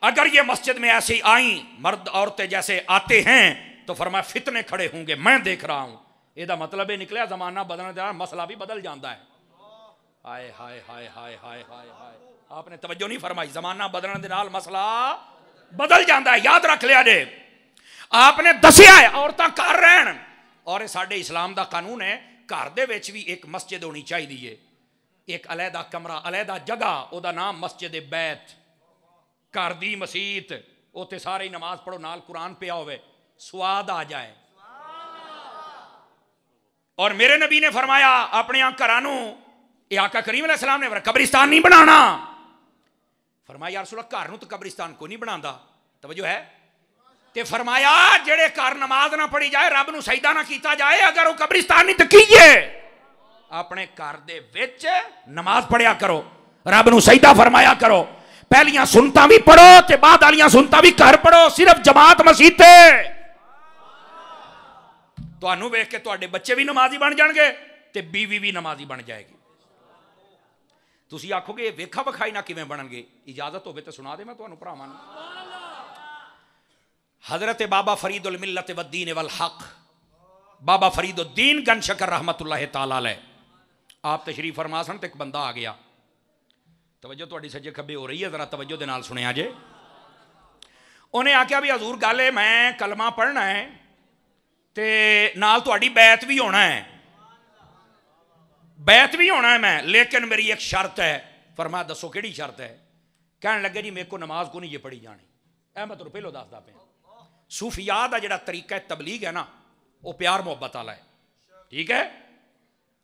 अगर ये मस्जिद में ऐसे आई मर्द औरतें जैसे आते हैं तो फरमाया फितने खड़े होंगे, मैं देख रहा हूं। ਇਹਦਾ मतलब ये निकलिया जमाना बदलने का मसला भी बदल जाता है। हाय हाय हाय हाय हाय हाय हाय, आपने तवज्जो नहीं फरमाई। जमाना बदलने के नाल मसला बदल जाता है, याद रख लिया जे। आपने दसिया है औरतां घर रहन, और साडे इस्लाम का कानून है घर दे विच भी एक मस्जिद होनी चाहिए, एक अलहदा कमरा, अलहदा जगह, उसका नाम मस्जिद बैत। घर दी मसीत, उत्थे सारे ही नमाज पढ़ो, नाल कुरान पिया होवे, स्वाद आ जाए। और मेरे नबी ने फरमाया अपने घरां नूं, आका करीम अलैहिस्सलाम ने कब्रिस्तान नहीं बनाना। फरमाया यार रसूल अल्लाह घर नूं तो कब्रिस्तान कोई नहीं बनाता, तवज्जो है। ते फरमाया जेड़े घर नमाज ना पढ़ी जाए, रब नूं सजदा ना कीता जाए, अगर वो कब्रिस्तान नहीं तो कीए अपने घर दे विच नमाज पढ़िया करो, रब नूं सजदा फरमाया करो। पहलियां सुनता भी पढ़ो ते बाद वालियां सुनता भी घर पढ़ो, सिर्फ जमात मसीते तुहानू वेख के तुहाडे बच्चे भी नमाजी बन जाएंगे ते बीवी भी नमाजी बन जाएगी। तुसी आखोगे वेखा विखाई ना किवें बनणगे, इजाजत होवे तो सुना दे मैं तुहानू भरावां नूं। हजरत बाबा फरीदुल मिल्लत वद्दीन वल हक, बाबा फरीदुद्दीन गनशकर रहमतुल्लाह ताला अलैह, आप तशरीफ फरमा सन ते एक बंदा आ गया। तवज्जो तुहाडी सज्जे खब्बे हो रही है, जरा तवज्जो दे नाल सुनिया जे। उन्हें आख्या भी हजूर गल है मैं कलमा पढ़ना है ते नाल तुहाडी बैत भी होना है, बैत भी होना है मैं, लेकिन मेरी एक शर्त है। फरमाया दसो किहड़ी शर्त है? कहने लगे जी मेरे को नमाज को नहीं जे पढ़ी जानी। ऐ मैं तुहानू पहलों दसदा पिया, सूफिया का जिहड़ा तरीका है तबलीग है ना, वो प्यार मुहब्बत वाला है, ठीक है।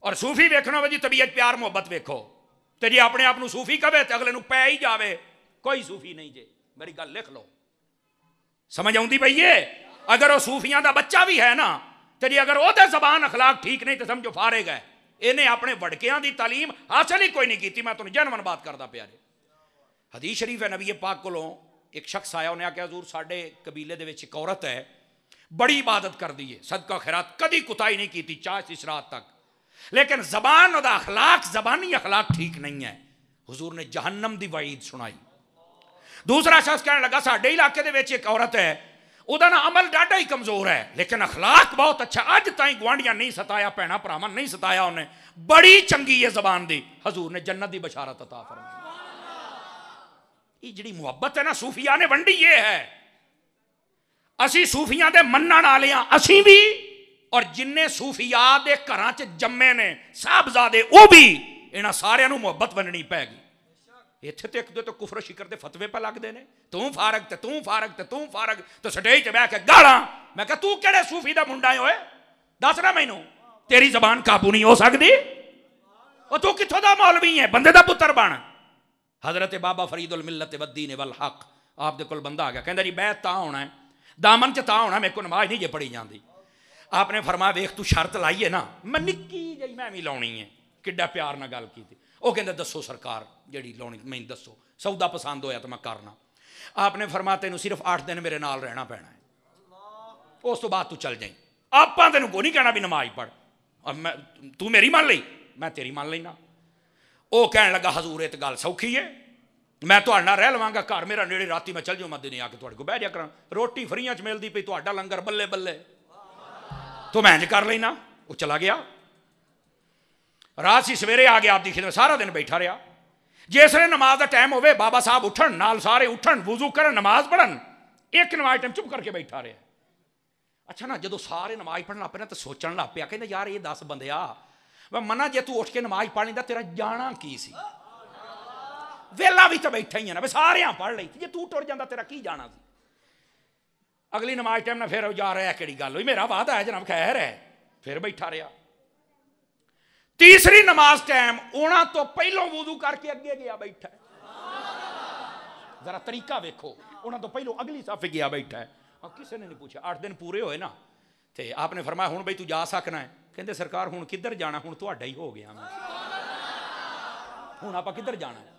और सूफी वेखना हो जी तबीयत प्यार मुहब्बत वेखो, तो जी अपने आप को सूफी कहे तो अगले पै ही जाए, कोई सूफी नहीं जे। मेरी गल लिख लो, समझ आउंदी पई है? अगर वो सूफियां का बच्चा भी है ना, तो जी अगर वो जबान अखलाक ठीक नहीं तो समझो फारेग है, इन्हें अपने वड़कियां की तालीम हासिल ही कोई नहीं की। मैं तुहानू जनवन बात करदा पिया जे। हदीस शरीफ है नबी पाक कोलों एक शख्स आया, उन्हें आख्या हजूर साडे कबीले दे विच एक औरत है, बड़ी इबादत करती है, सदका खैरात कदी कुताही नहीं की, चाहे इस रात तक, लेकिन जबान दा अखलाक जबानी अखलाक ठीक नहीं है। हुजूर ने जहन्नम दी वईद सुनाई। दूसरा शख्स कहने लगा साडे इलाके दे विच एक औरत है, उहदा ना अमल डाढा ही कमजोर है, लेकिन अखलाक बहुत अच्छा, अज ताईं गुआंढियां नहीं सताया, भैणा भरावां नहीं सताया, उन्हें बड़ी चंगी है जबान दी। हजूर ने जन्नत दी बशारत अता फरमाई। ये जिहड़ी मुहब्बत है ना सूफिया ने वंडी, ये है असी सूफियां दे मन्नण वाले हां, असी भी और जिन्ने सूफिया दे घरां च जम्मे ने साहबजादे वो भी, इन्हां सारियां नूं मुहब्बत वंडनी पैगी। इत्थे तो एक दो तो कुफर शिकर के फतवे पे लगते हैं, तू फारग ते तू फारग ते तू फारग, तो स्टेज बह के गालां। मैं कहा तू किहड़े सूफी दा मुंडा है ओए, दस ना मैनू, तेरी जबान काबू नहीं हो सकती, और तू कित्थों दा मौलवी है, बंदे दा पुत्र बन। हजरत बाबा फरीदुल मिल्लत वद्दीन वल हक, आप दे कोल बंदा आ गया, कहंदा जी बैत तां होना है, दामन च तां होना, मेरे को नमाज नहीं जे पढ़ी जाती। आपने फरमाया वेख तू शर्त लाई है ना, मैं निक्की जी मैं भी लाउणी है, किड्डा प्यार नाल गल कीती। वो कहते दसो सरकार जी लाउणी, मैं दसो सौदा पसंद होया तो मैं करना। आपने फरमाया तेनू सिर्फ 8 दिन मेरे नाल रहना पैना है, उस तो बाद तू चल जाई, आपां तेनू कोई नहीं कहना भी नमाज पढ़, और मैं तू मेरी मान लई मैं तेरी मान लेना। वो कहने लगा हजूर ये तो गल सौखी है, मैं तुहाडे नाल रह लवांगा, घर मेरा नेड़े, राती मैं चल जाऊँ, मैं दिने आके तुहाडे कोल बह जा करा, रोटी फ्रीआं च मिलदी पई, तुहाडा लंगर बल्ले बल्ले, तो मैं इंज कर लेना। वो चला गया, रात सी सवेरे आ गया, आपकी खिदमत सारा दिन बैठा रहा। जिसने नमाज का टाइम होवे, बाबा साहब उठन, नाल सारे उठन, वुजू करन, नमाज पढ़न, एक नमाज टाइम चुप करके बैठा रहा। अच्छा ना जो सारे नमाज पढ़न लग पे ना तो सोचन लग पिया, कहते यार ये 10 बंदिया वह मना जे तू उठ के नमाज पढ़ लेंदा तेरा जाना की सी, वेला भी तो बैठा ही है ना, वे सारे पढ़ ली, जे तू टुर जाता तेरा की जाना सी। अगली नमाज टाइम ना फिर जा रहा है कि गल हुई, मेरा वादा है जनाब खैर है, फिर बैठा रहा। तीसरी नमाज टाइम उन्हां तो पहलों वुजू करके अगे गया बैठा है, जरा तरीका वेखो, उन्हां तो पहलों अगली साफे गया बैठा है, किसी ने नहीं पूछा। 8 दिन पूरे होए ना, तो आपने फरमाया हुण बई तू जा सकना है, कहते सरकार हुण किधर जाना, हुण तुहाडा ही हो गया, मैं हुण आपां किधर जाना है।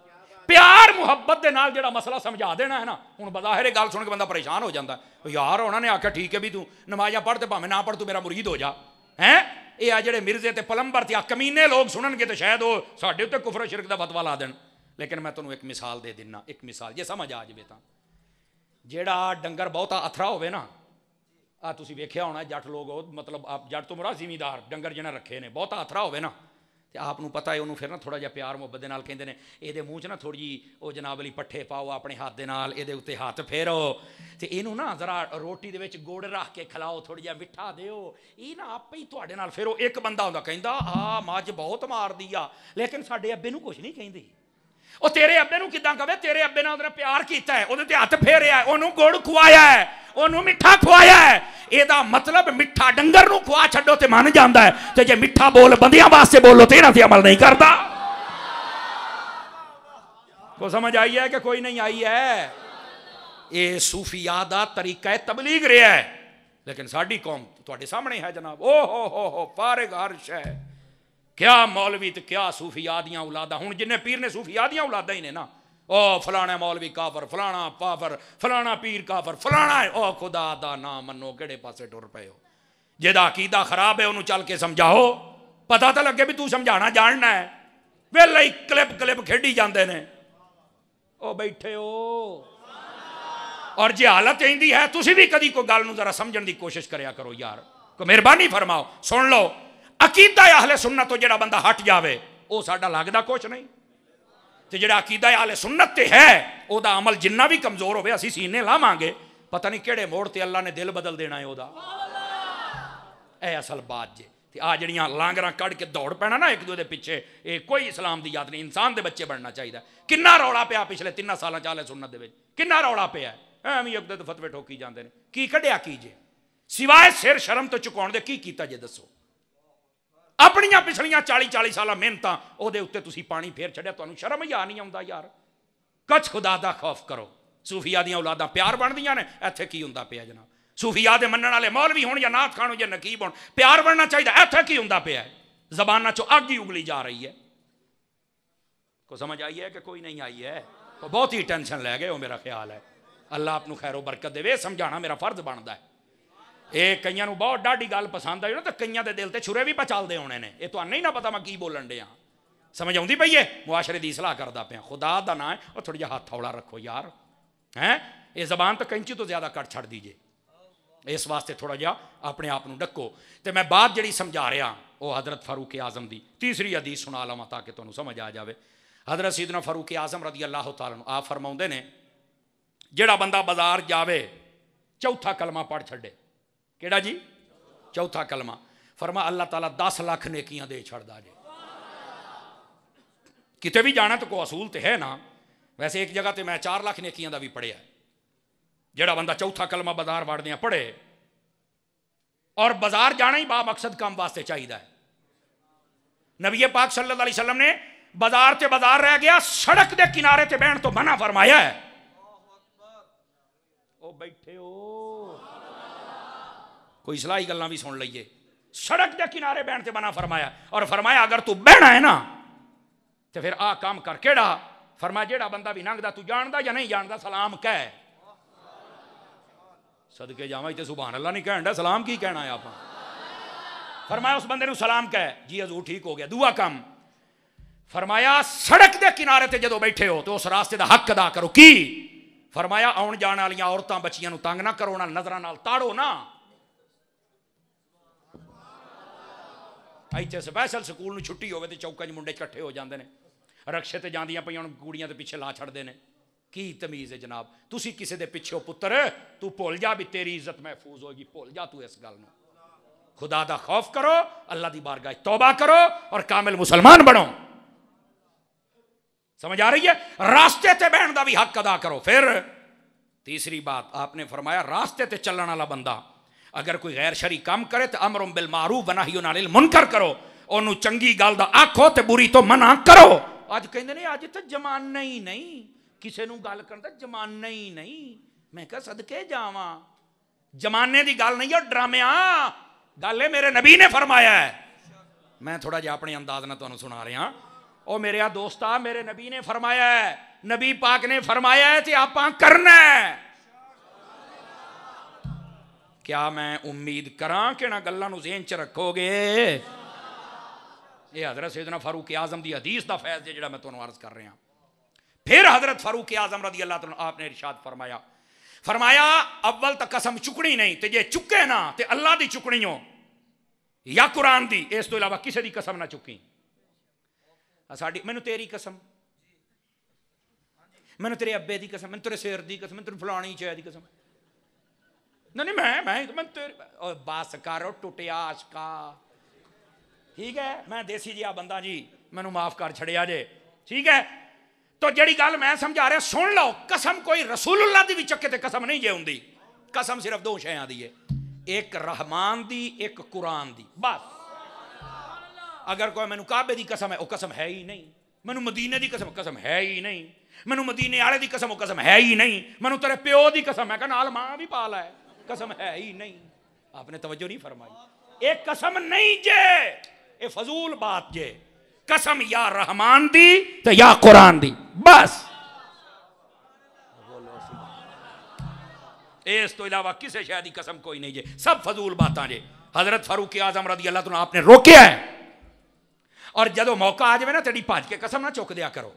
प्यार मुहब्बत के नाल जिहड़ा मसला समझा देना है ना, हुण बज़ाहिर गल सुन के बंदा परेशान हो जाता है, यार उन्होंने आख्या ठीक है भी तू नमाज़ां पढ़ ते भावें ना पढ़, तू मेरा मुरीद हो जा, हैं ये आ जिहड़े मिर्जे ते पलंबर ते आ कमीने लोग सुननगे तो शायद वो साडे उत्ते कुफर शिरक दा फतवा ला देण। लेकिन मैं तुहानूं एक मिसाल दे दिना, एक मिसाल जे समझ आ जाए तां, जिहड़ा डंगर बहुता अथरा होवे ना, आ तुसीं वेखिया होना जट लोग, मतलब आप जट तो मुराद जिमीदार डंगर जिन्हें रखे ने, बहुता अथरा होवे ना तो आपनूं पता है उन्होंने फिर ना थोड़ा जिहा प्यार मुहब्बत दे नाल कहिंदे ने इहदे मूँह च ना थोड़ी जी वो जनाब अली पट्ठे पाओ अपने हाथ दे नाल, इहदे उत्ते हाथ फेरो ते इहनूं ना जरा रोटी दे विच गुड़ रख के खिलाओ, थोड़ी जिहा मिठा दिओ, ये ना आपे ही तुहाडे नाल। फिर वो एक बंदा हुंदा कहिंदा आ मੱਝ बहुत मारदी आ, लेकिन साडे अब्बे नूं कुछ नहीं कहिंदी। ਉਹ तेरे अब्बे नूं किदां कवे, तेरे अब्बे नाल ਉਹਨੇ प्यार कीता है, ਉਹਦੇ ते हथ फेरिया है, ਉਹਨੂੰ गुड़ खुआया है, ਉਹਨੂੰ मिठा खुआया है। ਇਹਦਾ मतलब मिठा डंगर नूं खुआ छड्डो ते मन जांदा है, ते जे मिठा बोल बंदियां वास्ते बोलो ते इन्हां ते अमल नहीं करदा। को समझ आई है कि कोई नहीं आई है? ये सूफिया दा तरीका है, तबलीग रहा है। लेकिन साडी कौम तुहाडे सामने है जनाब, ओ हो फारिग हर्श है, क्या मौलवी तो क्या सूफिया दियां औलादा। हुण जिन्ने पीर ने सूफिया दियां औलादा ही ने ना, ओ फलाना मौलवी काफर, फलाना पाफर, फलाना पीर काफर, फलाना है। ओ खुदा दा नाम मनो, केड़े पासे टुर पे हो? जेदा अकीदा खराब है उन्होंने चल के समझाओ, पता तो लगे भी तू समझाना जानना है। वेले ही क्लिप क्लिप खेडी जाते ने, ओ बैठे हो। और जे हालत इंदी है, तुसी भी कदी कोई गल नूं जरा समझण दी कोशिश करया करो यार, को मेहरबानी फरमाओ सुन लो। अकीदा अहले सुन्नत तो जेड़ा बंदा हट जावे वो साडा लगदा कुछ नहीं, ते जेड़ा अकीदा अहले सुन्नत ते है ओदा अमल जिन्ना भी कमजोर होवे असीं सीने लावांगे, पता नहीं किहड़े मोड़ ते अल्लाह ने दिल बदल देना है ओदा। ए असल बात जे ते आ जड़ियां लांगरां कढ़ के दौड़ पैना ना एक दूजे दे पिछे, ये कोई इस्लाम दी याद नहीं। इंसान दे बच्चे बनना चाहिए। किन्ना रौला पिया पिछले 3 सालां च अहले सुन्नत दे विच, किन्ना रौला पिया एवें अगदे फतवे ठोकी जांदे ने। की कढ़िया की जे सिवाय सिर शर्म तो चुकाउण दे की कीता जे दसो? अपनियां पिछलियां 40-40 साल मेहनतां ओहदे उत्ते तुसीं पानी फेर छड्डिया, तुहानूं शर्म ही आ नहीं आउंदा यार? कच खुदा दा खौफ करो। सूफिया दियां औलादां प्यार बनदियां ने, इत्थे की हुंदा पिया जनाब? सूफिया दे मनण वाले मौलवी होण या नाथ खान हो या नकीब होण, प्यार बनना चाहिए, इत्थे की हुंदा पिया? ज़बानां चों अग ही उगली जा रही है। को समझ आई है कि कोई नहीं आई है? तो बहुत ही टेंशन लै गए हो मेरा ख्याल है। अल्लाह आपनूं खैरो बरकत देवे। समझाना मेरा फर्ज बनता है। ये कईयां नूं बहुत डाढ़ी गल पसंद आई ना, तो कईयां दे दिल ते छुरे भी पचलदे होने ने। ये तुहानूं नहीं ना पता मैं की बोलन डिया, समझ आउंदी पई है? मुआशरे दी इसलाह करदा पिया, खुदा दा नाम है। और थोड़ा जिहा हाथ हौला रखो यार, हैं? ये जबान तो कैंची तो ज्यादा कट छड़ दीजिए, इस वास्ते थोड़ा जिहा अपने आप नूं डक्को। तो मैं बात जिहड़ी समझा रहा वो हज़रत फारूक आज़म दी तीसरी हदीस सुना लवां ताकि तुहानूं समझ आ जाए। हज़रत सैयदना फारूक आज़म रज़ी अल्लाह तआला अन्हु आप फरमाउंदे ने, जिहड़ा बंदा बाजार जावे चौथा कलमा पढ़ छड्डे, केड़ा जी? चौथा कलमा, फरमा अल्लाह ताला 10 लाख नेकियां दे छड़दा जे। किते भी जाना तो कोई असूल तो है ना। वैसे एक जगह तो मैं 4 लाख नेकियां दा भी पढ़िया। जेड़ा बंदा चौथा कलमा बाजार वाड़दियां पढ़े, और बाजार जाना ही बा मकसद काम वास्ते चाहिए। नबी पाक सल्लल्लाहु अलैहि वसल्लम ने बाजार ते बाजार रह गया, सड़क के किनारे ते बहन तो मना फरमाया है। ओ बैठे हो, कोई सलाही गल्लां भी सुन लीए। सड़क के किनारे बहन ते मना फरमाया, और फरमाया अगर तू बहना है ना तो फिर आ काम कर। केड़ा? फरमाया जेड़ा बंदा भी लंघदा तू जानदा या नहीं जानदा सलाम कह। सदके जावां इत्थे सुभान अल्लाह नहीं कहण दा, सलाम की कहना है आपां? फरमाया उस बंदे नूं सलाम कह। जी हजूर ठीक हो गया। दूआ काम फरमाया सड़क के किनारे ते जदों बैठे हो तो उस रास्ते का हक अदा करो। की? फरमाया आउण जाण वालियां औरतां बच्चियां नूं तंग ना करो, ना नज़रां नाल ताड़ो ना। इत्थे स्पैशल स्कूल नूं छुट्टी होवे ते चौकां 'च मुंडे इकट्ठे हो जांदे ने, रक्शे ते जांदियां पईयां हुण कुड़ियां दे पिछे ला छड़दे ने। की तमीज़ है जनाब? तुसी किसी दे पिछे हो पुत्र, तू भुल जा भी तेरी इज्जत महफूज होगी, भुल जा तू इस गल नूं। खुदा दा खौफ करो, अल्लाह दी बारगाह तौबा करो और कामिल मुसलमान बनो। समझ आ रही है? रास्ते ते बहन का भी हक अदा करो। फिर तीसरी बात आपने फरमाया, रास्ते ते चलने वाला बंदा अगर कोई गैर शरी काम करे तो अमरुम बिल मारूफ व नह्युन अनिल मुनकर करो, ओनू चंगी गल दा आखो ते बुरी तो मना करो। अज कहंदे ने अज तो जमाना ही नहीं, किसी नूं गल करन दा जमाना ही नहीं। मैं कहा सदके जावां, जमाने की गल नहीं है, ड्रामिया गल है मेरे नबी ने फरमाया है। मैं थोड़ा जिहा अपने अंदाज नाल तुहानूं सुना रहा। ओ मेरे दोस्ता, मेरे नबी ने फरमाया है, नबी पाक ने फरमाया है ते आपां करना है। क्या मैं उम्मीद करा कि ना गल्लां नूं ज़हन च रखोगे? ये हज़रत सैयदना फारूक आज़म की हदीस का फैज़ है जिहड़ा मैं तुहानूं अर्ज़ कर रहा। फिर हज़रत फारूक आज़म रज़ी अल्लाह तआला आपने इरशाद फरमाया, अव्वल तो कसम चुकनी नहीं, तो जे चुके ना तो अल्लाह की चुकनी हो या कुरान की, इस तो इलावा किसी की कसम ना चुकी। साड़ी मैनू तेरी कसम, मैनू तेरे अब्बे की कसम, मैनू तेरे सिर की कसम, मैनू तेरे फलानी शय की कसम। नहीं मैं तेरे बस करो टुटिया आशका। ठीक है, मैं देसी जिहा बंदा जी, मैनू माफ कर छड़िया जे। ठीक है, तो जिहड़ी गल मैं समझा रहा सुन लो, कसम कोई रसूलुल्लाह दी भी चक्के ते कसम नहीं जे हुंदी। कसम सिर्फ दो शयां दी है, एक रहमान दी, एक कुरान दी, बस। अगर कोई मैनू काबे दी कसम है, वो कसम है ही नहीं। मैनू मदीने दी कसम, कसम है ही नहीं। मैनू मदीने वाले दी कसम, वो कसम है ही नहीं। मैनू तेरे प्यो दी कसम है, नाल मां भी पाला है, कसम है ही नहीं। आपने तवज्जो नहीं फरमाई। एक कसम नहीं जे, ये फजूल बात जे। कसम या रहमान दी तो या कुरान दी, बस। इस तो इलावा किसी शय दी कसम कोई नहीं जे, सब फजूल बातां जे। हजरत फारूक आजम रज़ी अल्लाह तआला आपने रोकिया है। और जदों मौका आ जाए ना, तेरी भज के कसम ना चुक दिया करो।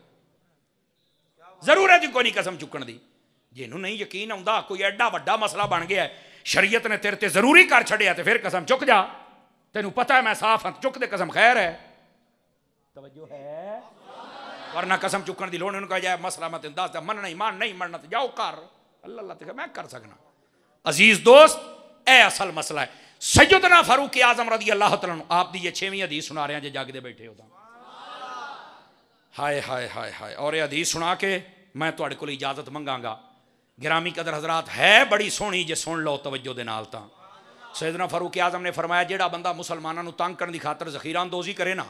जरूरत ही कोई नहीं कसम चुकन दी। जिन्हों नहीं यकीन आउंदा कोई एडा वड्डा मसला बन गया है, शरीयत ने तेरे ते जरूरी कर छड़िया, तो फिर कसम चुक जा। तेनू पता है मैं साफ हां, चुक दे कसम, खैर है। तवज्जो है? वरना कसम चुकन की लोड़ नहीं। कहा जाए मसला मैं तेन दस दा, मनना ही मान, नहीं मनना तो जाओ कर। अल्लाह अल्लाह मैं कर सकना। अजीज दोस्त, ए असल मसला है। सैयदना फारूक आजम रज़ी अल्लाह तआला अन्हु आप दी ये 6वीं हदीस सुना रहे हैं जे जागदे बैठे हो। हाय हाय हाय हाय। और ये हदीस सुना के मैं तुहाडे कोल इजाजत मंगांगा। गिरामी कदर हजरात, है बड़ी सोहनी जे सुन लो तवज्जो दे नाल। तां सैयदना फारूक आजम ने फरमाया, जेड़ा बंदा मुसलमानों नूं तंग करने की खातर ज़ख़ीरा अंदोज़ी करे ना,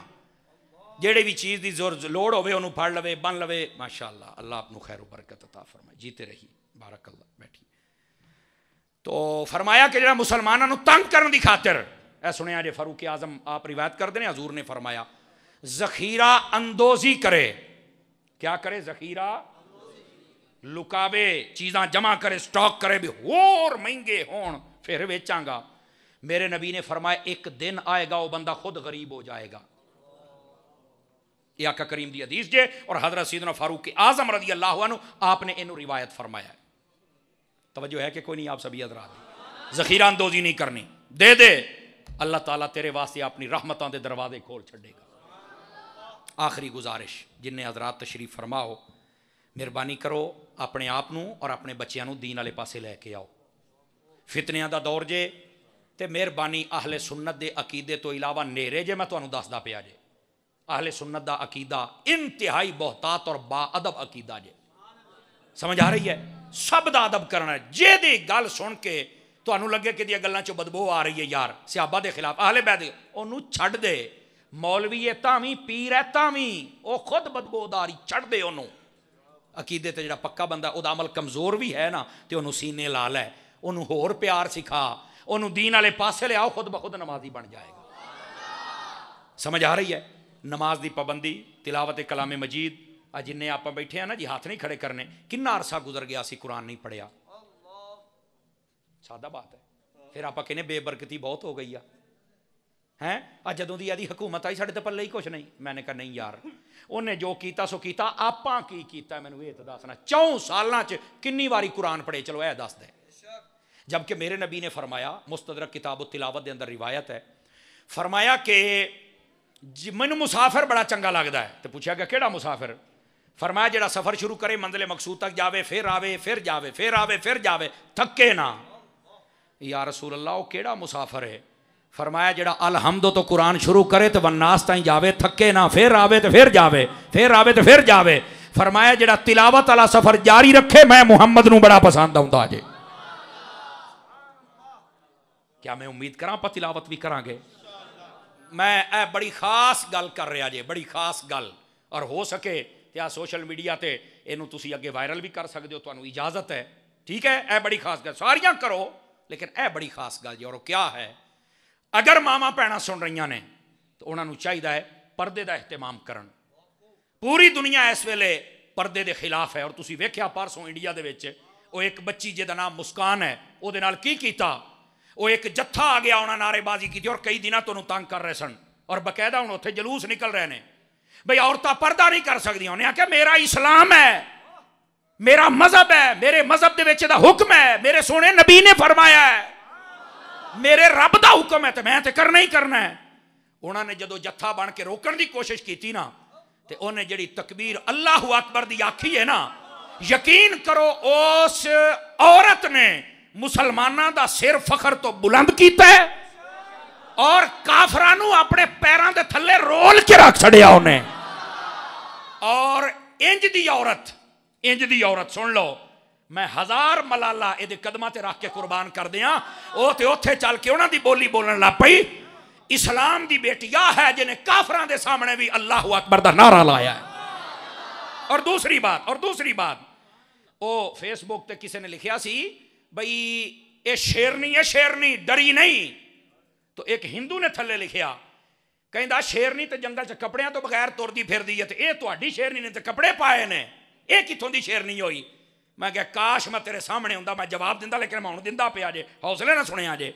जेड़ी भी चीज़ की लोड़ होवे उन्होंने फड़ लवे, बन लवे, माशाअल्लाह, अल्लाह आपनू खैर बरकत अता फरमाए, जीते रही, बारकल्लाह। बैठी तो फरमाया कि जेड़ा मुसलमानों नूं तंग करने की खातिर, ऐ सुनिया जे फारूक आजम आप रिवायत करते हैं, हजूर ने फरमाया ज़ख़ीरा अंदोज़ी करे। क्या करे? ज़ख़ीरा लुकावे, चीज़ां जमा करे, स्टॉक करे भी होर महंगे होण फिर बेचांगा। मेरे नबी ने फरमाया एक दिन आएगा वो बंदा खुद गरीब हो जाएगा। आका करीम दी हदीस जे, और हजरत सैयदना फारूक आजम रज़ी अल्लाह अन्हु आपने इन्हू रिवायत फरमाया है। तवज्जो है कि कोई नहीं? आप सभी हजरात, ज़ख़ीरा अंदोज़ी नहीं करनी। दे दे, अल्लाह ताला तेरे वास्ते अपनी रहमतां दे दरवाजे खोल छड़ेगा। आखिरी गुजारिश, जिन्हें हजरात तशरीफ फरमाओ, मेहरबानी करो अपने आप नूं और अपने बच्चों नूं दीन वाले पासे लैके आओ। फितनियां दा दौर जे, ते मेहरबानी अहले सुन्नत दे अकीदे तो इलावा नेरे जे मैं तुहानूं दसदा पिया जे। अहले सुन्नत दा अकीदा इंतहाई बहुतात और बाअदब अकीदा जे। समझ आ रही है? सब दा अदब करना है। जे दी गल सुन के तुहानूं लगे कि दियां गल्लां चों बदबू आ रही है, यार सहाबा दे खिलाफ, अहले बैत, ओनू छड्ड दे। मौलवी है तावी, पीर है तावी, वो खुद बदबूदारी छड्ड दे ओनू। अकीदे ते जिहड़ा पक्का बंदा, उहदा अमल कमज़ोर भी है ना, तो ओनू सीने ला लै, ओनू होर प्यार सिखा, ओनू दीन वाले पासे ले आओ, खुद ब खुद नमाजी बन जाएगा। समझ आ रही है? नमाज की पाबंदी, तिलावत कलामे मजीद, जिन्हें आप बैठे हैं ना जी, हाथ नहीं खड़े करने। कितना अरसा गुजर गया सी कुरान नहीं पढ़िया। सादा बात है। फिर आप कहने बेबरकती बहुत हो गई है। जदों दी आदि हुकूमत आई साडे ते पल्ले ही कुछ नहीं। मैंने कहा नहीं यार, उन्हें जो कीता सो कीता, आपां की कीता मैनूं ये तो दसना। 4 सालां च किन्नी वारी कुरान पढ़े, चलो यह दस दे। जबकि मेरे नबी ने फरमाया, मुस्तदरक किताब तिलावत के अंदर रिवायत है, फरमाया कि मैनूं मुसाफिर बड़ा चंगा लगता है। तो पूछा गया केड़ा मुसाफिर? फरमाया जेड़ा सफ़र शुरू करे, मंजिल मकसूद तक जावे, फिर आवे, फिर जावे, फिर आवे, फिर जावे, थके ना। या रसूल अल्लाह, वो केड़ा मुसाफिर है? फरमाया जेड़ा अलहम्दो तो कुरान शुरू करे तो वन्नास ताईं जावे, थके ना, फिर आवे तो फिर जावे, फिर आवे तो फिर जावे। फरमाया जेड़ा तिलावत वाला सफ़र जारी रखे, मैं मुहम्मद नूं बड़ा पसंद आउंदा जे। क्या मैं उम्मीद करा आप तिलावत भी करांगे? मैं बड़ी खास गल कर रहा जे, बड़ी खास गल। और हो सके तो सोशल मीडिया ते इनू तुसी अगे वायरल भी कर सकते हो, तुहानू इजाजत है। ठीक है, यह बड़ी खास गल, सारियां करो, लेकिन यह बड़ी खास गल जी। और क्या है, अगर मावां भैणां सुन रही ने तो उन्होंने चाहिए है पर्दे का एहतमाम करन। पूरी दुनिया इस वेले पर्दे के खिलाफ है। और तुसी वेख्या परसों इंडिया दे विच वो एक बच्ची जिहदा नाम मुस्कान है, उहदे नाल की कीता? वो एक जत्था आ गया, उन्होंने नारेबाजी की थी और कई दिन तो तंग कर रहे सन और बकायदा हूँ उत्थे जलूस निकल रहे हैं भाई औरतां पर्दा नहीं कर सकती। उन्हें आख्या मेरा इस्लाम है, मेरा मजहब है, मेरे मजहब दे विच दा हुक्म है, मेरे सोने नबी ने फरमाया है, मेरे रब दा हुक्म है तो मैं तो करना ही करना है। उन्होंने जो जत्था बन के रोकने की कोशिश की ना तो उन्हें जी तकबीर अल्लाह अकबर दी आखी है ना, यकीन करो उस औरत ने मुसलमाना दा सिर फखर तो बुलंद किया है और काफरां नूं अपने पैरों के थले रोल के रख छड़िया उन्हें। और इंज दी औरत सुन लो, मैं हजार मलाला ये कदमां ते रख के कुर्बान कर दिया, वो तो उत्थे चल के उन्हां दी बोली बोलन लग पई। इस्लाम दी बेटिया है जिन्हें काफरां दे सामने भी अल्लाह अकबर दा नारा लाया है। और दूसरी बात वो फेसबुक ते किसी ने लिखा सी बई ये शेरनी है, शेरनी डरी नहीं। तो एक हिंदू ने थले लिखा कहता शेरनी तो जंगल च कपड़ियां तो बगैर तुरदी फिरदी है, तो ये तुहाडी शेरनी ने तो कपड़े पाए ने, ये कित्थों दी शेरनी होई। मैं क्या काश मैं तेरे सामने हुंदा मैं जवाब दिंदा, लेकिन मैं हुण दिंदा पिया जे, हौसले ना सुनिया जे।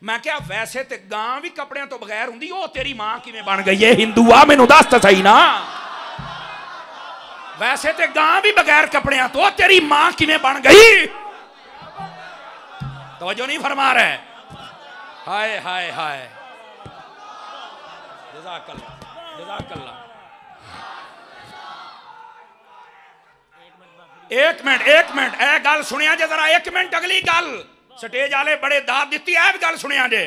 मैं क्या वैसे तो गां भी कपड़ियां तो बगैर हुंदी, ओ तेरी मां किवें बन गई है हिंदूआ, मैनूं दस तो सही ना। वैसे तो गां भी बगैर कपड़ियां तो तेरी मां किवें बन गई। तवज्जो नहीं फरमा रहे। हाय हाय हाय, जज़ाकल्लाह। एक मिनट ए गल सुनिया जे जरा, एक मिनट अगली गल स्टेज वाले बड़े दाद दी है, गल सुनिया जे।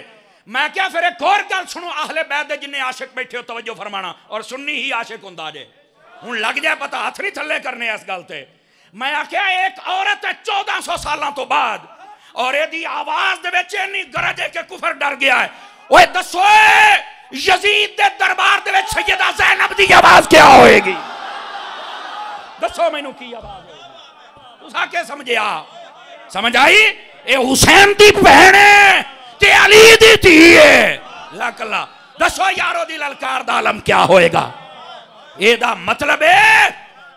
मैं क्या फिर एक और गल सुनो, अहले बैत दे जिन्ने आशिक बैठे हो तवज्जो फरमाना, और सुन्नी ही आशिक हुंदा जे। हुण लग जाए पता, हाथ नहीं थले करने इस गल ते। मैं आख्या एक औरत है 1400 सालों तो बाद और यदि आवाज दे विच इन्नी गरज है कि कुफर डर गया है। ओए दसो यजीद दे दरबार दे विच सैयदा ज़ैनब दी आवाज क्या होएगी? दसो मैनू की आवाज होएगी? तुसा क्या समझिया? समझ आई? ए हुसैन दी बहन है ते अली दी धी है। लकला दसो यारो दी ललकार दा आलम क्या होएगा? एदा मतलब है।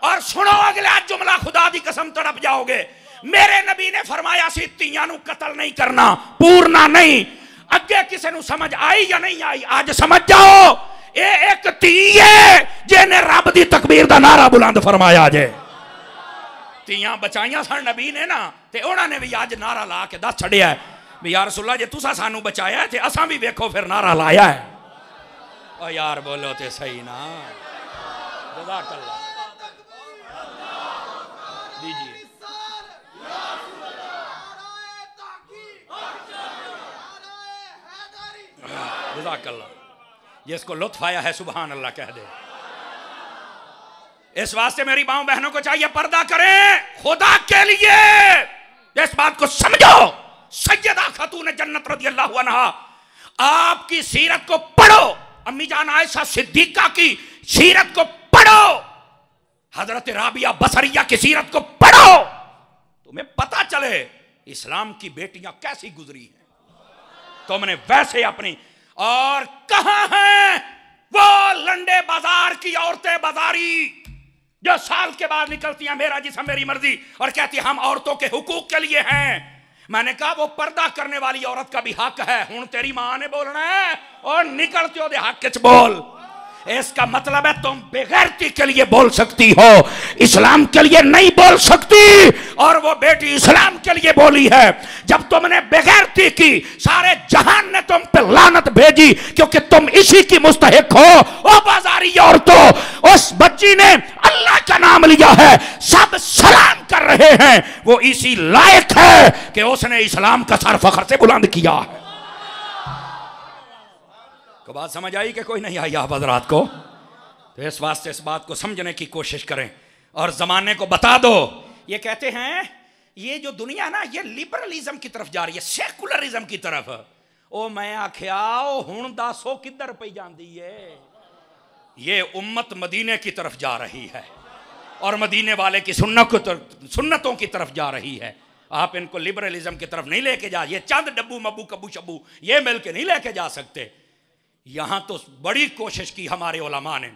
और सुनो अगला जुमला, खुदा दी कसम तड़प जाओगे। मेरे नबी ने फरमाया सी तियां नू कत्ल नहीं करना, पूरना नहीं। अगे किसी नू समझ आई या नहीं आई? आज समझ जाओ, ये एक धी है जिन्हें रब दी तकबीर दा नारा बुलंद फरमाया जे। तियां बचाइया सन नबी ने ना, ते उन्होंने भी आज नारा ला के दस छड़िया है भी यार रसूलल्लाह जे तुसा सानू बचाया है ते असां भी वेखो फिर नारा लाया है। ओ यार बोलो ते सही ना। जज़ाकल्लाह दीजिए। जज़ाकल्लाह, जिसको लुत्फ आया है सुभान अल्लाह कह दे। इस वास्ते मेरी माओ बहनों को चाहिए पर्दा करें खुदा के लिए। इस बात को समझो, सैयदा खातून जन्नत रज़ियल्लाहु अन्हा आपकी सीरत को पढ़ो, अम्मी जान आयशा सिद्दीका की सीरत को पढ़ो, हजरत राबिया बसरिया की सीरत को पढ़ो, तुम्हें पता चले इस्लाम की बेटियां कैसी गुजरी हैं। तुमने वैसे अपनी, और कहां हैं वो लंडे बाजार की औरतें बाजारी जो साल के बाद निकलती हैं मेरा जिस्म मेरी मर्जी और कहती हम औरतों के हुकूक के लिए हैं। मैंने कहा वो पर्दा करने वाली औरत का भी हक है। हुण तेरी मां ने बोलना है और निकलते हो दे हक च बोल। इसका मतलब है तुम बेगैरती के लिए बोल सकती हो, इस्लाम के लिए नहीं बोल सकती। और वो बेटी इस्लाम के लिए बोली है। जब तुमने बेगैरती की सारे जहान ने तुम पे लानत भेजी क्योंकि तुम इसी की मुस्तहिक हो। ओ बाजारी औरतों, उस बच्ची ने अल्लाह का नाम लिया है, सब सलाम कर रहे हैं, वो इसी लायक है कि उसने इस्लाम का सर फखर से बुलंद किया है। को बात समझ आई कि कोई नहीं आई आप हज़रात को? तो इस वास्ते इस बात को समझने की कोशिश करें और ज़माने को बता दो। ये कहते हैं ये जो दुनिया ना ये लिबरलिज्म की तरफ जा रही है, सेकुलरिज्म की तरफ। ओ मैं आख्या हुण दसो किधर पई जांदी है? ये उम्मत मदीने की तरफ जा रही है और मदीने वाले की सुन्नतों की तरफ जा रही है। आप इनको लिबरलिज्म की तरफ नहीं लेके जा, ये चंद डब्बू मब्बू कब्बू शब्बू ये मिल के नहीं लेके जा सकते। यहां तो बड़ी कोशिश की हमारे उलमा ने।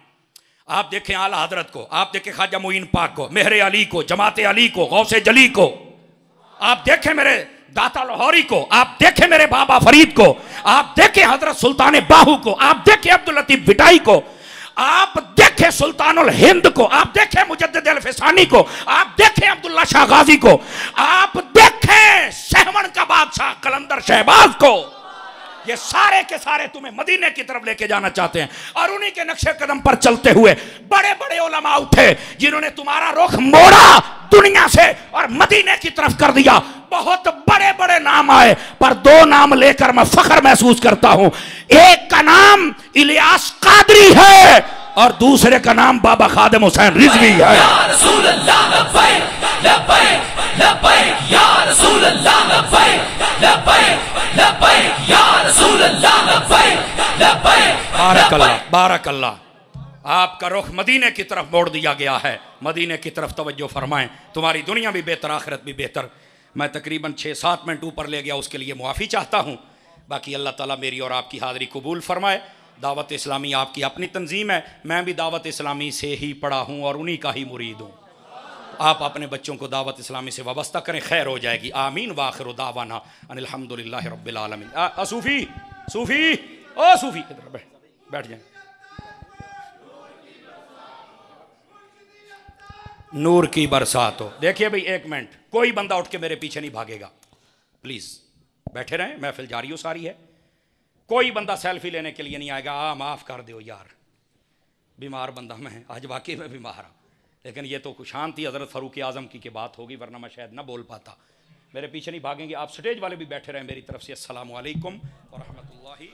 आप देखें आला हजरत को, आप देखें ख्वाजा मोइन पाक को, मेहरे अली को, जमाते अली को, गौसे जली को, आप देखें मेरे दाता लाहौरी को, आप देखें मेरे बाबा फरीद को, आप देखें हजरत सुल्तान बाहू को, आप देखें अब्दुल लतीफ बिटाई को, आप देखें सुल्तानुल हिंद को, आप देखें मुजद्दिद अल फिसानी को, आप देखें अब्दुल्ला शाह गाजी को, आप देखें सहमन का बादशाह कलंदर शहबाज को। ये सारे के सारे तुम्हें मदीने की तरफ लेके जाना चाहते हैं और उन्हीं के नक्शे कदम पर चलते हुए बड़े बड़े उलमा उठे जिन्होंने तुम्हारा रुख मोड़ा दुनिया से और मदीने की तरफ कर दिया। बहुत बड़े बड़े नाम आए पर दो नाम लेकर मैं फख्र महसूस करता हूं। एक का नाम इलियास कादरी है और दूसरे का नाम बाबा खादिम हुसैन रिजवी है। बारकल्लाह बारकल्लाह। आपका रुख मदीने की तरफ मोड़ दिया गया है। मदीने की तरफ तवज्जो फरमाएं, तुम्हारी दुनिया भी बेहतर, आखिरत भी बेहतर। मैं तकरीबन 6-7 मिनट ऊपर ले गया, उसके लिए मुआफ़ी चाहता हूँ। बाकी अल्लाह ताला मेरी और आपकी हाज़िरी कबूल फरमाए। दावत इस्लामी आपकी अपनी तंजीम है, मैं भी दावत इस्लामी से ही पढ़ा हूँ और उन्हीं का ही मुरीद हूँ। आप अपने बच्चों को दावत इस्लामी से वाबस्ता करें, खैर हो जाएगी। आमीन व आखिरु दावाना अनिल हम्दुलिल्लाहि रब्बिल आलमीन। सूफ़ी सूफ़ी ओ सूफ़ी इधर बैठ जाए। नूर की बरसात हो। देखिए भाई, एक मिनट, कोई बंदा उठ के मेरे पीछे नहीं भागेगा, प्लीज़ बैठे रहें, महफिल जारी हो सारी है। कोई बंदा सेल्फी लेने के लिए नहीं आएगा। माफ़ कर दो यार, बीमार बंदा मैं, आज वाकई में बीमार हूँ, लेकिन ये तो शांति हज़रत फ़ारूक आज़म की बात होगी, वरना मैं शायद ना बोल पाता। मेरे पीछे नहीं भागेंगे। आप स्टेज वाले भी बैठे रहें मेरी तरफ से। अस्सलामु अलैकुम व रहमतुल्लाहि।